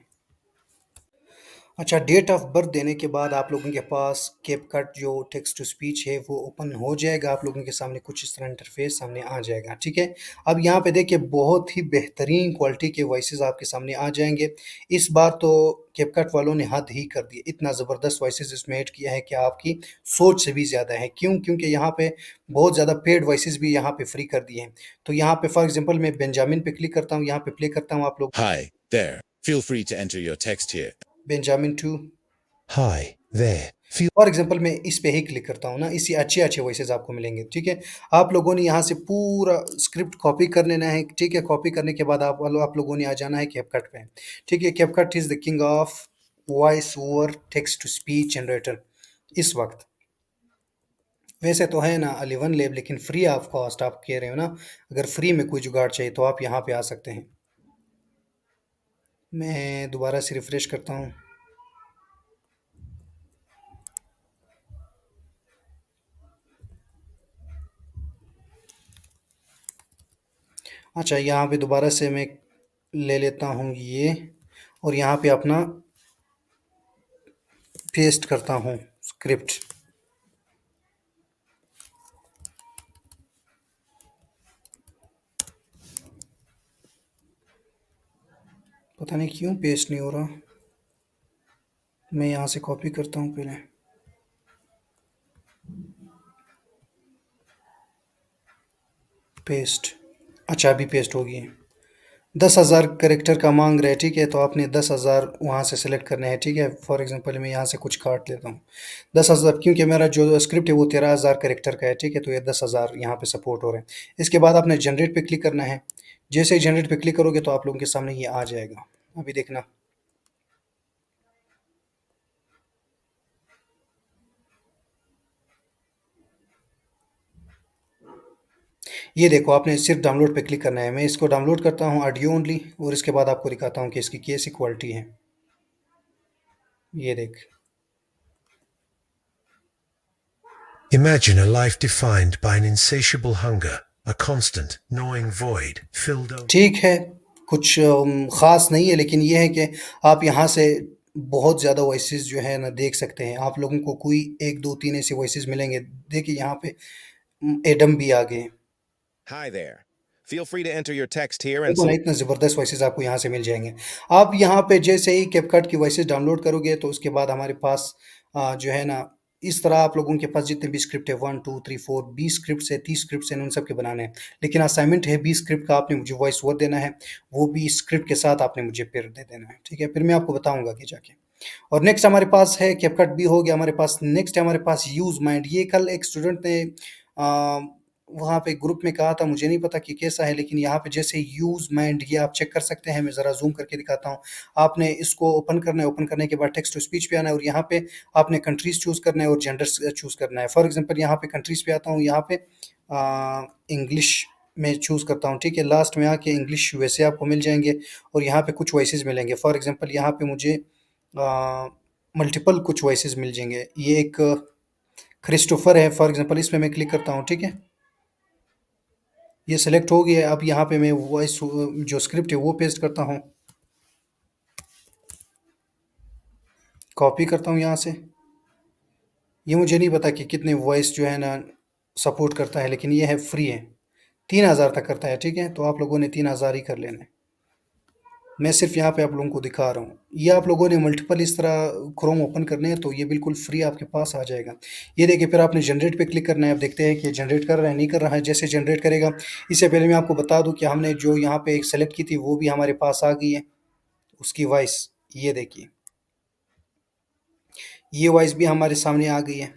अच्छा, डेट ऑफ बर्थ देने के बाद आप लोगों के पास कैपकट जो टेक्स्ट टू स्पीच है वो ओपन हो जाएगा। आप लोगों के सामने कुछ इस तरह इंटरफेस सामने आ जाएगा। ठीक है, अब यहाँ पे देखिए, बहुत ही बेहतरीन क्वालिटी के वॉइसेस आपके सामने आ जाएंगे। इस बार तो कैपकट वालों ने हद ही कर दी, इतना ज़बरदस्त वॉइसेस इसमें ऐड किया है कि आपकी सोच से भी ज़्यादा है। क्यों? क्योंकि यहाँ पे बहुत ज़्यादा पेड वॉइसेस भी यहाँ पे फ्री कर दिए हैं। तो यहाँ पे फॉर एग्जाम्पल मैं बेंजामिन पे क्लिक करता हूँ, यहाँ पे प्ले करता हूँ। आप लोग Hi there. Feel free to enter your text here. Benjamin 2, Hi there. Feel for example मैं इस पे ही क्लिक करता हूँ ना, इसी अच्छे अच्छे वॉइसेस आपको मिलेंगे। ठीक है, आप लोगों ने यहाँ से पूरा स्क्रिप्ट कॉपी कर लेना है। ठीक है, कॉपी करने के बाद आप लोगों ने आ जाना है कैपकट पे। ठीक है, CapCut is the king of voice over text to speech generator इस वक्त। वैसे तो है ना अलीवन लेब, लेकिन फ्री ऑफ कॉस्ट आप कह रहे हो ना। अगर फ्री में कोई जुगाड़ चाहिए तो आप यहाँ पे आ सकते हैं। मैं दोबारा से रिफ्रेश करता हूँ। अच्छा, यहाँ पे दोबारा से मैं ले लेता हूँ ये, और यहाँ पे अपना पेस्ट करता हूँ स्क्रिप्ट। पता नहीं क्यों पेस्ट नहीं हो रहा। मैं यहाँ से कॉपी करता हूँ पहले। पेस्ट। अच्छा, अभी पेस्ट हो गई है। 10,000 करेक्टर का मांग रहे हैं। ठीक है, तो आपने 10,000 वहाँ से सेलेक्ट करने हैं। ठीक है, फॉर एग्जांपल मैं यहाँ से कुछ काट लेता हूँ। 10,000, क्योंकि मेरा जो स्क्रिप्ट है वो 13,000 करेक्टर का है। ठीक है, तो ये 10,000 यहाँ पे सपोर्ट हो रहे हैं। इसके बाद आपने जनरेट पे क्लिक करना है। जैसे ही जनरेट पे क्लिक करोगे तो आप लोगों के सामने ये आ जाएगा। अभी देखना, ये देखो, आपने सिर्फ डाउनलोड पे क्लिक करना है। मैं इसको डाउनलोड करता हूँ ऑडियो ओनली, और इसके बाद आपको दिखाता हूँ कि इसकी कैसी क्वालिटी है। ये देख, Imagine a life defined by an insatiable hunger, a constant, gnawing void filled only. ठीक है, कुछ ख़ास नहीं है, लेकिन ये है कि आप यहाँ से बहुत ज़्यादा वॉइसेस जो है ना देख सकते हैं। आप लोगों को कोई 1, 2, 3 ऐसे वॉइसेस मिलेंगे। देखिए यहाँ पे एडम भी आ गए। Hi there. Feel free to enter your text here and देखो ना, select. इतने ज़बरदस्त वॉइसेस आपको यहाँ से मिल जाएँगे। आप यहाँ पे जैसे ही कैपकट की वॉइसेस डाउनलोड करोगे, तो उसके बाद हमारे पास जो है ना, इस तरह आप लोगों के पास जितने भी स्क्रिप्ट है 1, 2, 3, 4 20 स्क्रिप्ट्स है, 30 स्क्रिप्ट्स हैं, उन सब के बनाने हैं। लेकिन असाइनमेंट है 20 स्क्रिप्ट का, आपने मुझे वॉइस ओवर देना है, वो 20 स्क्रिप्ट के साथ आपने मुझे फिर दे देना है, ठीक है? फिर मैं आपको बताऊँगा आगे जाके। और नेक्स्ट हमारे पास है कैपकट भी हो गया हमारे पास। नेक्स्ट है हमारे पास यूज़ माइंड। ये कल एक स्टूडेंट ने वहाँ पे ग्रुप में कहा था, मुझे नहीं पता कि कैसा है, लेकिन यहाँ पे जैसे यूज़ माइंड ये आप चेक कर सकते हैं। मैं ज़रा ज़ूम करके दिखाता हूँ। आपने इसको ओपन करना है, ओपन करने के बाद टेक्स्ट टू स्पीच पे आना है और यहाँ पे आपने कंट्रीज़ चूज़ करना है और जेंडर्स चूज़ करना है। फॉर एग्ज़ाम्पल यहाँ पे कंट्रीज़ पे आता हूँ, यहाँ पे इंग्लिश में चूज़ करता हूँ, ठीक है? लास्ट में आके इंग्लिश वैसे आपको मिल जाएँगे और यहाँ पे कुछ वॉइसेस मिलेंगे। फॉर एग्ज़ाम्पल यहाँ पे मुझे मल्टीपल कुछ वॉइसेस मिल जाएँगे। ये एक क्रिस्टोफर है, फॉर एग्ज़ाम्पल इसमें मैं क्लिक करता हूँ, ठीक है? ये सेलेक्ट हो गया है। अब यहाँ पे मैं वॉइस जो स्क्रिप्ट है वो पेस्ट करता हूँ, कॉपी करता हूँ यहाँ से। ये मुझे नहीं पता कि कितने वॉइस जो है ना सपोर्ट करता है, लेकिन ये है फ्री है, 3000 तक करता है, ठीक है? तो आप लोगों ने 3000 ही कर लेना है। मैं सिर्फ यहाँ पे आप लोगों को दिखा रहा हूँ। ये आप लोगों ने मल्टीपल इस तरह क्रोम ओपन करने हैं, तो ये बिल्कुल फ्री आपके पास आ जाएगा। ये देखिए, फिर आपने जनरेट पे क्लिक करना है। अब देखते हैं कि ये जनरेट कर रहा है नहीं कर रहा है। जैसे जनरेट करेगा, इससे पहले मैं आपको बता दूँ कि हमने जो यहाँ पे एक सेलेक्ट की थी वो भी हमारे पास आ गई है, उसकी वॉइस। ये देखिए, ये वॉइस भी हमारे सामने आ गई है।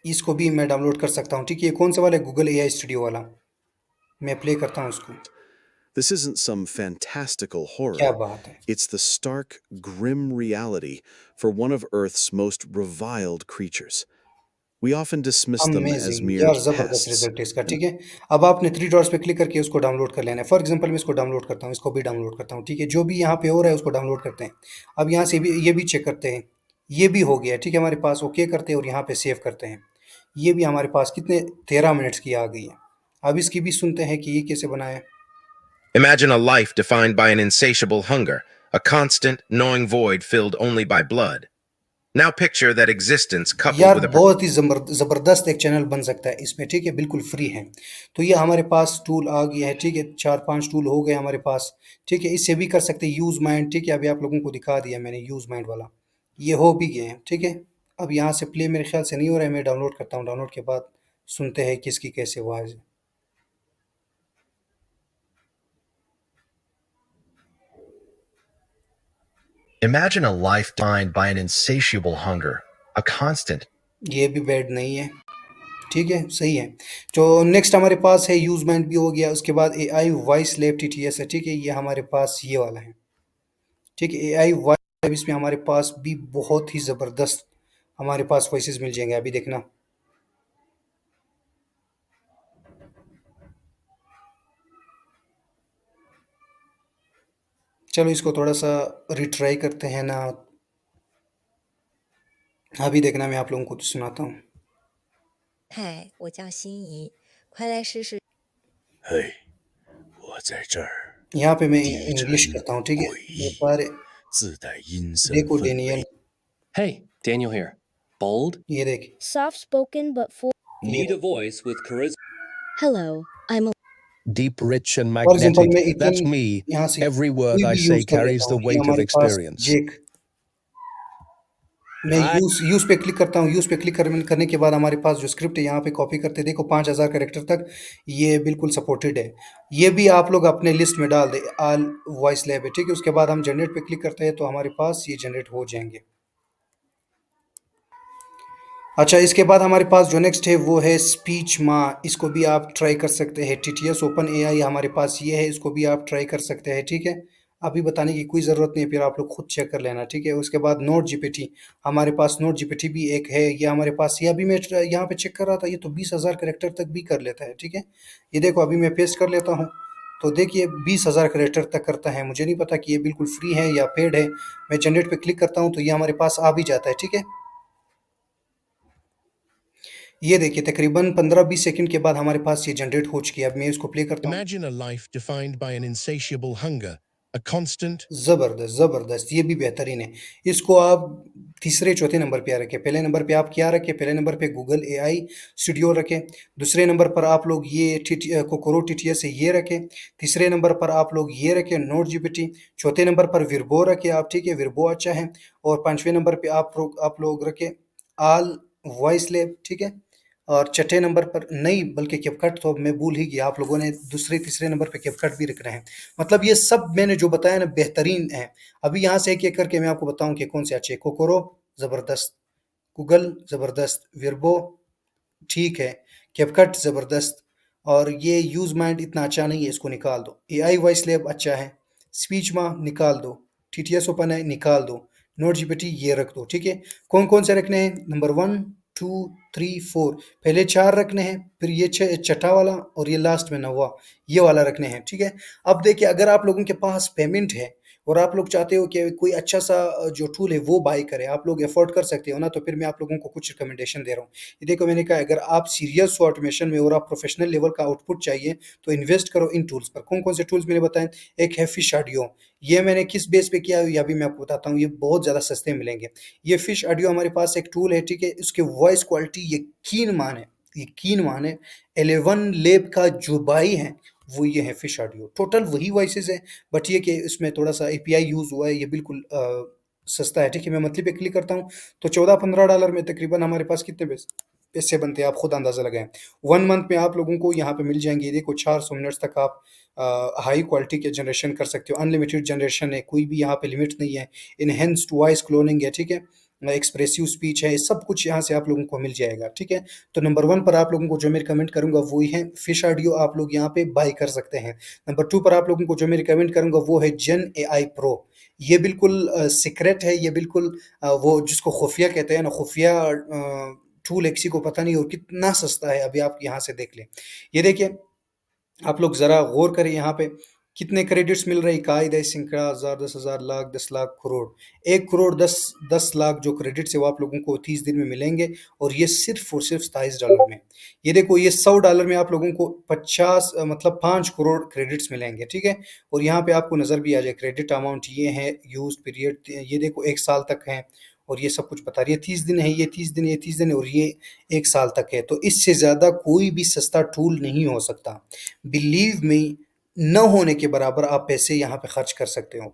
इसको भी मैं डाउनलोड कर सकता हूँ, ठीक है? ये कौन सा वाला है? गूगल एआई स्टूडियो वाला। मैं प्ले करता हूँ उसको। This isn't some fantastical क्या horror. बात है! It's the stark, grim reality for one of Earth's most reviled creatures. We often dismiss them as amazing! mere यार ज़बरदस्त pests. रिज़ल्ट है इसका, ठीक है? अब आपने 3 डॉट्स पे क्लिक करके उसको डाउनलोड कर लेना है। फॉर एग्ज़ाम्पल मैं इसको डाउनलोड करता हूँ, इसको भी डाउनलोड करता हूँ, ठीक है? जो भी यहाँ पे हो रहा है उसको डाउनलोड करते हैं। अब यहाँ से भी ये भी चेक करते हैं। ये भी हो गया, ठीक है हमारे पास। ओके करते हैं और यहाँ पे सेव करते हैं। ये भी हमारे पास कितने 13 मिनट्स की आ गई है। अब इसकी भी सुनते हैं कि ये कैसे बना है। Imagine a life defined by an insatiable hunger, a constant, gnawing void filled only by blood. Now picture that existence coupled यार with a बहुत ही ज़बरदस्त एक चैनल बन सकता है इसमें, ठीक है? बिल्कुल फ्री है। तो ये हमारे पास टूल आ गया है, ठीक है? 4-5 टूल हो गए हमारे पास, ठीक है? इससे भी कर सकते हैं यूज़ माइंड, ठीक है? अभी आप लोगों को दिखा दिया मैंने यूज़ माइंड वाला। ये हो भी गए हैं, ठीक है? अब यहाँ से प्ले मेरे ख्याल से नहीं हो रहा है, मैं डाउनलोड करता हूँ। डाउनलोड के बाद सुनते हैं किसकी कैसे आवाज़ है। Imagine a life defined by an insatiable hunger, a constant. ये भी बैड नहीं है, ठीक है? सही है। तो नेक्स्ट हमारे पास है यूज़ माइंड भी हो गया। उसके बाद एआई वॉइस लैब टीटीएस है, ठीक है? ये हमारे पास ये वाला है, ठीक है? एआई वॉइस लैब, इसमें हमारे पास भी बहुत ही ज़बरदस्त हमारे पास वॉइसेस मिल जाएंगे। अभी देखना, चलो इसको थोड़ा सा रिट्राई करते हैं ना। अभी देखना, मैं आप लोगों को सुनाता हूँ।嗨，我叫心怡，快来试试。嘿，我在这儿， यहाँ पे मैं 低 इंग्लिश 沉 करता हूँ, ठीक है? 诡 ये 异， सारे 自带阴森 देखो 氛 Daniel, 围。 Hey, Daniel here. Bold? ये देख, Soft spoken but full. ये Need a voice with charisma. Hello, I'm Deep, rich, and for example मैं magnetic. That's इतनी me. यहाँ से Every word कोई I भी say यूज़ कर carries लेता the हूँ। ये weight of हमारे पास experience. जेक, मैं Hi. यूज़ पे क्लिक करता हूँ। यूज़ पे क्लिक करने के बाद हमारे पास जो स्क्रिप्ट है यहाँ पे कॉपी करते देखो 5000 कैरेक्टर तक ये बिल्कुल सपोर्टेड है। ये भी आप लोग अपने लिस्ट में डाल दें, ऑल वॉइस लैब है, ठीक है? उसके बाद हम जनरेट पे क्लिक करते हैं तो हमारे पास ये जनरेट हो जाएंगे। अच्छा, इसके बाद हमारे पास जो नेक्स्ट है वो है स्पीच माँ। इसको भी आप ट्राई कर सकते हैं। टीटीएस ओपन एआई हमारे पास ये है, इसको भी आप ट्राई कर सकते हैं, ठीक है? अभी बताने की कोई ज़रूरत नहीं है, फिर आप लोग खुद चेक कर लेना, ठीक है? उसके बाद नोट जीपीटी, हमारे पास नोट जीपीटी भी एक है। ये हमारे पास, ये अभी मैं यहाँ पे चेक कर रहा था, ये तो 20,000 कैरेक्टर तक भी कर लेता है, ठीक है? ये देखो, अभी मैं पेस्ट कर लेता हूँ तो देखिए 20,000 कैरेक्टर तक करता है। मुझे नहीं पता कि ये बिल्कुल फ्री है या पेड है। मैं जनरेट पे क्लिक करता हूँ तो ये हमारे पास आ भी जाता है, ठीक है। ये देखिए तकरीबन 15-20 सेकंड के बाद हमारे पास ये जनरेट हो चुकी है। अब मैं इसको प्ले करता हूँ। Imagine a life defined by an insatiable hunger, a constant, ज़बरदस्त, ज़बरदस्त, ये भी बेहतरीन है। इसको आप तीसरे चौथे नंबर पे रखें। पहले नंबर पे आप क्या रखें? पहले नंबर पे गूगल एआई स्टूडियो रखें। दूसरे नंबर पर आप लोग ये कोकोरो टीटीएस से ये रखें। तीसरे नंबर पर आप लोग ये रखें नोट जीपीटी। चौथे नंबर पर विर्बो रखें आप, ठीक है, विर्बो अच्छा है। और पाँचवें नंबर पे आप लोग रखें आल वॉइस लैब, ठीक है। और छठे नंबर पर नहीं बल्कि कैपकट तो मैं भूल ही गया, आप लोगों ने दूसरे तीसरे नंबर पे कैपकट भी रखना है। मतलब ये सब मैंने जो बताया ना बेहतरीन है। अभी यहाँ से एक एक करके मैं आपको बताऊं कि कौन से अच्छे। कोकोरो ज़बरदस्त, गूगल ज़बरदस्त, विर्बो ठीक है, कैपकट ज़बरदस्त, और ये यूज़ माइंड इतना अच्छा नहीं है, इसको निकाल दो। एआई वॉइस लैब अच्छा है, स्पीच माँ निकाल दो, टीटीएस ओपन है निकाल दो, नोट जीपीटी ये रख दो, ठीक है। कौन कौन से रखने हैं? नंबर 1 2 3 4, पहले 4 रखने हैं, फिर ये छठा वाला और ये लास्ट में 9वां ये वाला रखने हैं, ठीक है। अब देखिए अगर आप लोगों के पास पेमेंट है और आप लोग चाहते हो कि कोई अच्छा सा जो टूल है वो बाय करें, आप लोग अफोर्ड कर सकते हो ना, तो फिर मैं आप लोगों को कुछ रिकमेंडेशन दे रहा हूँ। ये देखो मैंने कहा अगर आप सीरियस हो ऑटोमेशन में और आप प्रोफेशनल लेवल का आउटपुट चाहिए तो इन्वेस्ट करो इन टूल्स पर। कौन कौन से टूल्स मैंने बताए? एक है फिश ऑडियो। ये मैंने किस बेस पे किया है यह भी मैं आपको बताता हूँ। ये बहुत ज़्यादा सस्ते मिलेंगे। ये फिश ऑडियो हमारे पास एक टूल है, ठीक है। इसके वॉइस क्वालिटी यकीन माने 11 लेब का जो बाई है वो ये है फिश ऑडियो। टोटल वही वॉइसेस है, बट ये कि इसमें थोड़ा सा एपीआई यूज़ हुआ है। ये बिल्कुल सस्ता है, ठीक है। मैं मंथली पे क्लिक करता हूँ तो $14-15 में तकरीबन हमारे पास कितने पैसे बनते हैं आप खुद अंदाज़ा लगाएं। 1 मंथ में आप लोगों को यहाँ पे मिल जाएंगे। देखो 400 मिनट्स तक आप हाई क्वालिटी के जनरेशन कर सकते हो। अनलिमिटेड जनरेशन है, कोई भी यहाँ पे लिमिट नहीं है। इनहेंस्ड वॉइस क्लोनिंग है, ठीक है। एक्सप्रेसिव स्पीच है, सब कुछ यहाँ से आप लोगों को मिल जाएगा, ठीक है। तो नंबर 1 पर आप लोगों को जो मैं रिकमेंड करूँगा वो ही है फिश ऑडियो, आप लोग यहाँ पे बाय कर सकते हैं। नंबर 2 पर आप लोगों को जो मैं रिकमेंड करूँगा वो है जेन एआई प्रो। ये बिल्कुल सीक्रेट है, ये बिल्कुल वो जिसको खुफिया कहते हैं ना, खुफिया टूल है, किसी को पता नहीं और कितना सस्ता है। अभी आप यहाँ से देख लें। ये देखिए आप लोग ज़रा गौर करें यहाँ पे कितने क्रेडिट्स मिल रहे हैं। कायदे सैकड़ा, हज़ार, 10,000, लाख, 10 लाख, करोड़। 1 करोड़ 10 लाख जो क्रेडिट्स है वो आप लोगों को 30 दिन में मिलेंगे, और ये सिर्फ और सिर्फ $27 में। ये देखो ये $100 में आप लोगों को 50 मतलब 5 करोड़ क्रेडिट्स मिलेंगे, ठीक है। और यहाँ पे आपको नज़र भी आ जाए क्रेडिट अमाउंट ये है, यूज पीरियड ये देखो 1 साल तक है, और ये सब कुछ बता रही है। 30 दिन है, ये 30 दिन, ये 30 दिन है, और ये 1 साल तक है। तो इससे ज़्यादा कोई भी सस्ता टूल नहीं हो सकता। बिलीव मी, न होने के बराबर आप पैसे यहाँ पे खर्च कर सकते हो,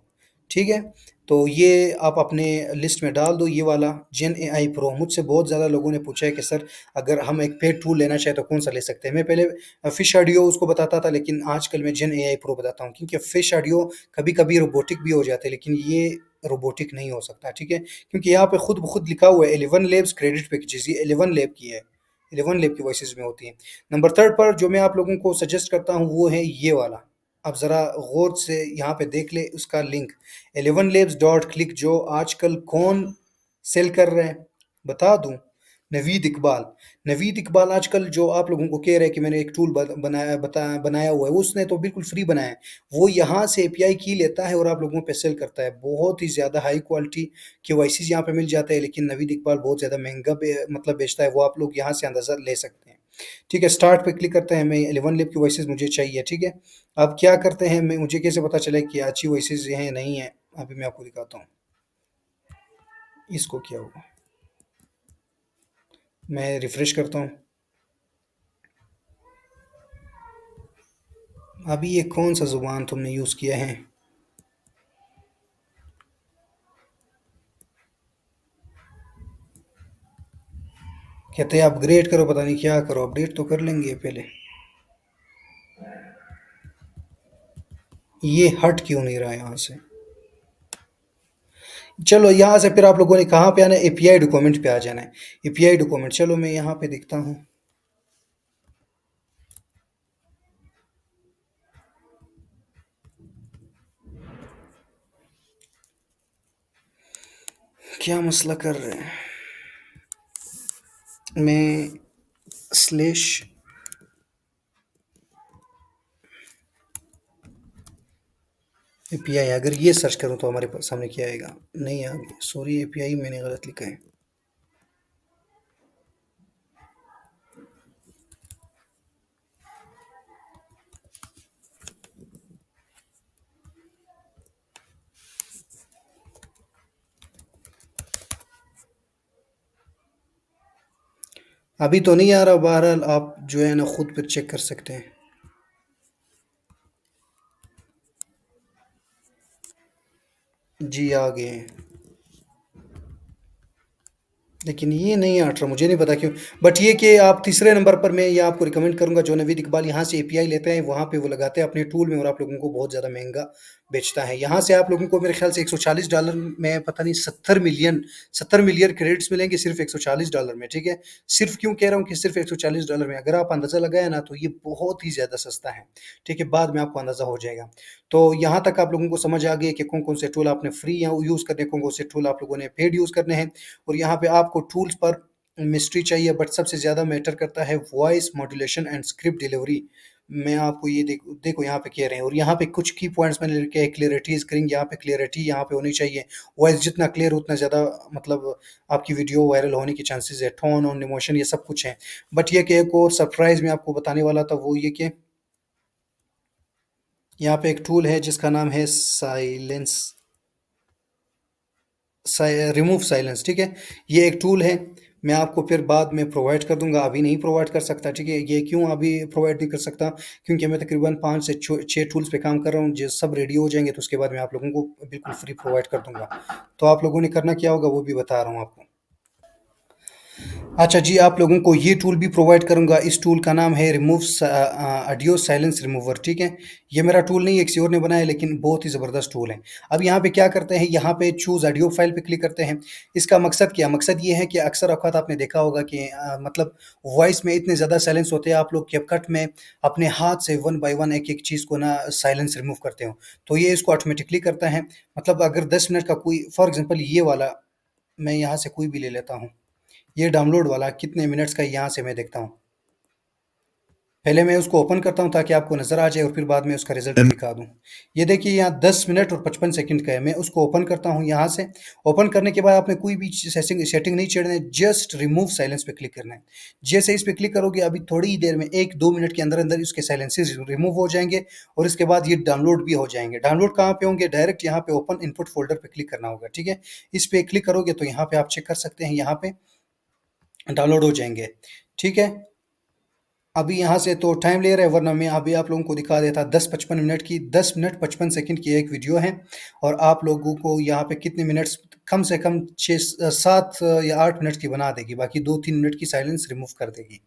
ठीक है। तो ये आप अपने लिस्ट में डाल दो ये वाला जेन एआई प्रो। मुझसे बहुत ज़्यादा लोगों ने पूछा है कि सर अगर हम एक पेड टूल लेना चाहें तो कौन सा ले सकते हैं। मैं पहले फिश ऑडियो उसको बताता था, लेकिन आजकल मैं जेन एआई प्रो बताता हूँ, क्योंकि फिश ऑडियो कभी कभी रोबोटिक भी हो जाते हैं, लेकिन ये रोबोटिक नहीं हो सकता, ठीक है। क्योंकि यहाँ पे खुद ब खुद लिखा हुआ है 11 लेब्स क्रेडिट पैकेजेस, ये 11 लेब की है, 11 लेब की वॉइसेस में होती हैं। नंबर 3 पर जो मैं आप लोगों को सजेस्ट करता हूँ वो है ये वाला। अब ज़रा गौर से यहाँ पे देख ले उसका लिंक 11labs.click, जो आजकल कौन सेल कर रहे हैं बता दूं? नवीद इकबाल। नवीद इकबाल आजकल जो आप लोगों को कह रहे हैं कि मैंने एक टूल बनाया हुआ है, उसने तो बिल्कुल फ्री बनाया है। वो यहाँ से एपीआई की लेता है और आप लोगों पे सेल करता है। बहुत ही ज़्यादा हाई क्वालिटी के वॉइसेस यहाँ पे मिल जाते हैं, लेकिन नवीद इकबाल बहुत ज़्यादा महंगा मतलब बेचता है। वो आप लोग यहाँ से अंदाज़ा ले सकते हैं, ठीक है। स्टार्ट पे क्लिक करते हैं, मैं 11 लेब की वॉइसेस मुझे चाहिए, ठीक है। अब क्या करते हैं, मैं मुझे कैसे पता चले कि अच्छी वॉइसेस हैं या नहीं है? अभी मैं आपको दिखाता हूँ। इसको क्या होगा, मैं रिफ्रेश करता हूँ। अभी ये कौन सा ज़ुबान तुमने यूज़ किया है? कहते हैं अपग्रेड करो, पता नहीं क्या करो। अपडेट तो कर लेंगे पहले। ये हट क्यों नहीं रहा यहाँ से? चलो यहाँ से फिर आप लोगों ने कहाँ पे आना है? एपीआई डॉक्यूमेंट पे आ जाना है। एपीआई डॉक्यूमेंट, चलो मैं यहाँ पे दिखता हूँ। क्या मसला कर रहे हैं? मैं स्लैश एपीआई अगर ये सर्च करूँ तो हमारे सामने क्या आएगा? नहीं आ गया, सॉरी एपीआई मैंने गलत लिखा है। अभी तो नहीं आ रहा, बहरहाल आप जो है ना खुद फिर चेक कर सकते हैं। जी आ गए हैं, लेकिन ये नहीं हट रहा, मुझे नहीं पता क्यों। बट ये कि आप तीसरे नंबर पर मैं ये आपको रिकमेंड करूंगा, जो नवीद इकबाल यहाँ से एपीआई लेते हैं, वहाँ पे वो लगाते हैं अपने टूल में और आप लोगों को बहुत ज़्यादा महंगा बेचता है। यहाँ से आप लोगों को मेरे ख्याल से $140 में पता नहीं 70 मिलियन क्रेडिट्स मिलेंगे सिर्फ $140 में, ठीक है। सिर्फ क्यों कह रहा हूँ कि सिर्फ $140 में, अगर आप अंदाज़ा लगाए ना तो ये बहुत ही ज़्यादा सस्ता है, ठीक है। बाद में आपको अंदाज़ा हो जाएगा। तो यहाँ तक आप लोगों को समझ आ गया कि कौन कौन से टूल आपने फ्री यूज़ करने, कौन कौन से टूल आप लोगों ने पेड यूज़ करने हैं। और यहाँ पे आपको टूल्स पर मिस्ट्री चाहिए, बट सबसे ज़्यादा मैटर करता है voice modulation and script delivery. मैं आपको ये देखो यहाँ पे कह रहे हैं, और यहाँ पे कुछ की पॉइंट्स मैंने लिखे हैं। क्लियरिटी स्क्रीन, यहाँ पे क्लियरिटी यहाँ पे होनी चाहिए। वॉइस जितना क्लियर उतना ज़्यादा मतलब आपकी वीडियो वायरल होने की चांसेस है। टोन और इमोशन ये सब कुछ है। बट ये कि एक और सरप्राइज मैं आपको बताने वाला था, वो ये कि यहाँ पे एक टूल है जिसका नाम है साइलेंस, रिमूव साइलेंस, ठीक है। ये एक टूल है, मैं आपको फिर बाद में प्रोवाइड कर दूंगा, अभी नहीं प्रोवाइड कर सकता, ठीक है। ये क्यों अभी प्रोवाइड नहीं कर सकता? क्योंकि मैं तकरीबन 5 से 6 टूल्स पे काम कर रहा हूँ, जो सब रेडी हो जाएंगे तो उसके बाद मैं आप लोगों को बिल्कुल फ्री प्रोवाइड कर दूंगा। तो आप लोगों ने करना क्या होगा वो भी बता रहा हूँ आपको। अच्छा जी, आप लोगों को ये टूल भी प्रोवाइड करूंगा। इस टूल का नाम है रिमूव ऑडियो साइलेंस रिमूवर, ठीक है। ये मेरा टूल नहीं है, किसी और ने बनाया है, लेकिन बहुत ही ज़बरदस्त टूल है। अब यहाँ पे क्या करते हैं, यहाँ पे चूज़ ऑडियो फाइल पे क्लिक करते हैं। इसका मकसद क्या? मकसद ये है कि अक्सर औक़ात आपने देखा होगा कि मतलब वॉइस में इतने ज़्यादा साइलेंस होते हैं, आप लोग कैपकट में अपने हाथ से वन बाय वन एक-एक चीज़ को ना साइलेंस रिमूव करते हो, तो ये इसको ऑटोमेटिकली करता है। मतलब अगर 10 मिनट का कोई, फॉर एग्ज़ाम्पल ये वाला, मैं यहाँ से कोई भी ले लेता हूँ। ये डाउनलोड वाला कितने मिनट्स का है, यहाँ से मैं देखता हूँ। पहले मैं उसको ओपन करता हूँ ताकि आपको नज़र आ जाए और फिर बाद में उसका रिज़ल्ट भी दिखा दूँ। ये देखिए यहाँ 10 मिनट और 55 सेकंड का है। मैं उसको ओपन करता हूँ यहाँ से। ओपन करने के बाद आपने कोई भी सेटिंग नहीं छेड़ना है, जस्ट रिमूव साइलेंस पे क्लिक करना है। जैसे इस पे क्लिक करोगे, अभी थोड़ी ही देर में 1-2 मिनट के अंदर-अंदर इसके साइलेंसेस रिमूव हो जाएँगे और इसके बाद ये डाउनलोड भी हो जाएँगे। डाउनलोड कहाँ पे होंगे? डायरेक्ट यहाँ पे ओपन इनपुट फ़ोल्डर पे क्लिक करना होगा, ठीक है। इस पे क्लिक करोगे तो यहाँ पे आप चेक कर सकते हैं, यहाँ पे डाउनलोड हो जाएँगे, ठीक है। अभी यहाँ से तो टाइम ले रहा है, वरना मैं अभी आप लोगों को दिखा देता। 10-55 मिनट की, 10 मिनट 55 सेकंड की एक वीडियो है और आप लोगों को यहाँ पे कितने मिनट्स, कम से कम 7 या 8 मिनट की बना देगी, बाकी 2-3 मिनट की साइलेंस रिमूव कर देगी।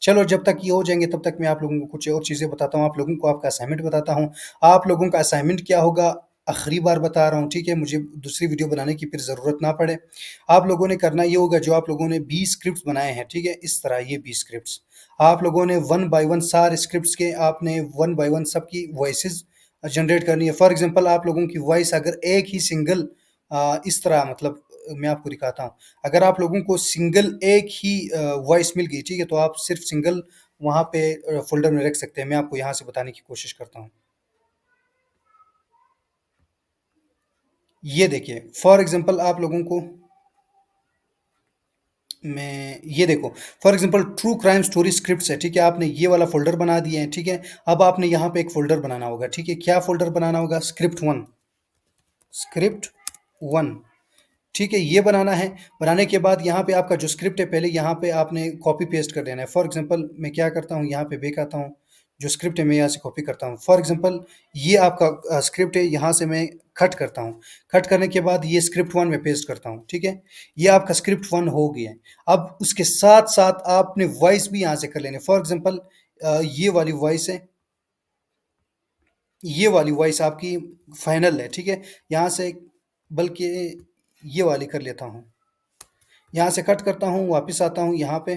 चलो जब तक ये हो जाएँगे तब तक मैं आप लोगों को कुछ और चीज़ें बताता हूँ, आप लोगों को आपका असाइनमेंट बताता हूँ। आप लोगों का असाइनमेंट क्या होगा, आखिरी बार बता रहा हूँ, ठीक है, मुझे दूसरी वीडियो बनाने की फिर ज़रूरत ना पड़े। आप लोगों ने करना ये होगा, जो आप लोगों ने 20 स्क्रिप्ट्स बनाए हैं, ठीक है, इस तरह ये 20 स्क्रिप्ट्स आप लोगों ने वन बाय वन सारे स्क्रिप्ट्स के आपने वन बाय वन सबकी वॉइसेस जनरेट करनी है। फॉर एग्जांपल आप लोगों की वॉइस अगर एक ही सिंगल इस तरह, मतलब मैं आपको दिखाता हूँ। अगर आप लोगों को सिंगल एक ही वॉइस मिल गई, ठीक है, तो आप सिर्फ सिंगल वहाँ पे फ़ोल्डर में रख सकते हैं। मैं आपको यहाँ से बताने की कोशिश करता हूँ। ये देखिए, फॉर एग्जांपल आप लोगों को मैं ये देखो, for example true crime story scripts है, ठीक है। आपने ये वाला फ़ोल्डर बना दिया है, ठीक है। अब आपने यहाँ पे एक फ़ोल्डर बनाना होगा, ठीक है। क्या फ़ोल्डर बनाना होगा? स्क्रिप्ट 1, ठीक है, ये बनाना है। बनाने के बाद यहाँ पे आपका जो स्क्रिप्ट है, पहले यहाँ पे आपने कॉपी पेस्ट कर देना है। फॉर एग्जांपल मैं क्या करता हूँ, यहाँ पे बैक आता हूँ, जो स्क्रिप्ट है मैं यहाँ से कॉपी करता हूँ। फॉर एग्जांपल ये आपका स्क्रिप्ट है, यहाँ से मैं कट करता हूँ। कट करने के बाद ये स्क्रिप्ट 1 में पेस्ट करता हूँ, ठीक है। ये आपका स्क्रिप्ट 1 हो गया है। अब उसके साथ-साथ आपने वॉइस भी यहाँ से कर लेनी है। फॉर एग्जांपल ये वाली वॉइस है, ये वाली वॉइस आपकी फाइनल है, ठीक है। यहाँ से बल्कि ये वाली कर लेता हूँ। यहाँ से कट करता हूँ, वापस आता हूँ यहाँ पे,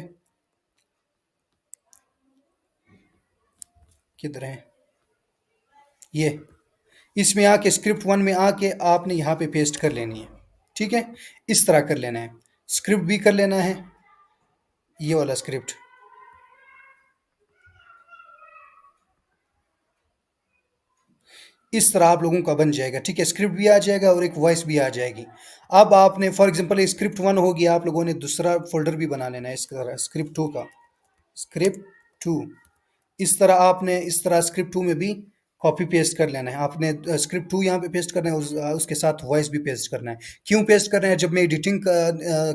किधर है ये, इसमें आके स्क्रिप्ट 1 में आके आपने यहाँ पे पेस्ट कर लेनी है, ठीक है। इस तरह कर लेना है। स्क्रिप्ट भी कर लेना है, ये वाला स्क्रिप्ट, इस तरह आप लोगों का बन जाएगा, ठीक है। स्क्रिप्ट भी आ जाएगा और एक वॉइस भी आ जाएगी। अब आपने फॉर एग्जांपल स्क्रिप्ट 1 हो गया, आप लोगों ने दूसरा फोल्डर भी बना लेना है इस तरह स्क्रिप्ट 2 का, स्क्रिप्ट 2। इस तरह आपने इस तरह स्क्रिप्ट 2 में भी कॉपी पेस्ट कर लेना है। आपने स्क्रिप्ट 2 यहाँ पे पेस्ट करना है, उसके साथ वॉइस भी पेस्ट करना है। क्यों पेस्ट करना है? जब मैं एडिटिंग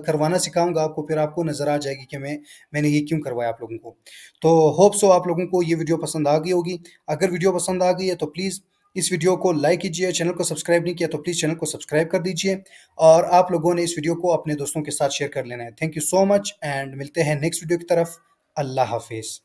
करवाना सिखाऊंगा आपको, फिर आपको नज़र आ जाएगी कि मैंने ये क्यों करवाया आप लोगों को। तो होप सो आप लोगों को ये वीडियो पसंद आ गई होगी। अगर वीडियो पसंद आ गई है तो प्लीज़ इस वीडियो को लाइक कीजिए। चैनल को सब्सक्राइब नहीं किया तो प्लीज़ चैनल को सब्सक्राइब कर दीजिए, और आप लोगों ने इस वीडियो को अपने दोस्तों के साथ शेयर कर लेना है। Thank you so much, and मिलते हैं नेक्स्ट वीडियो की तरफ। अल्लाह हाफिज़।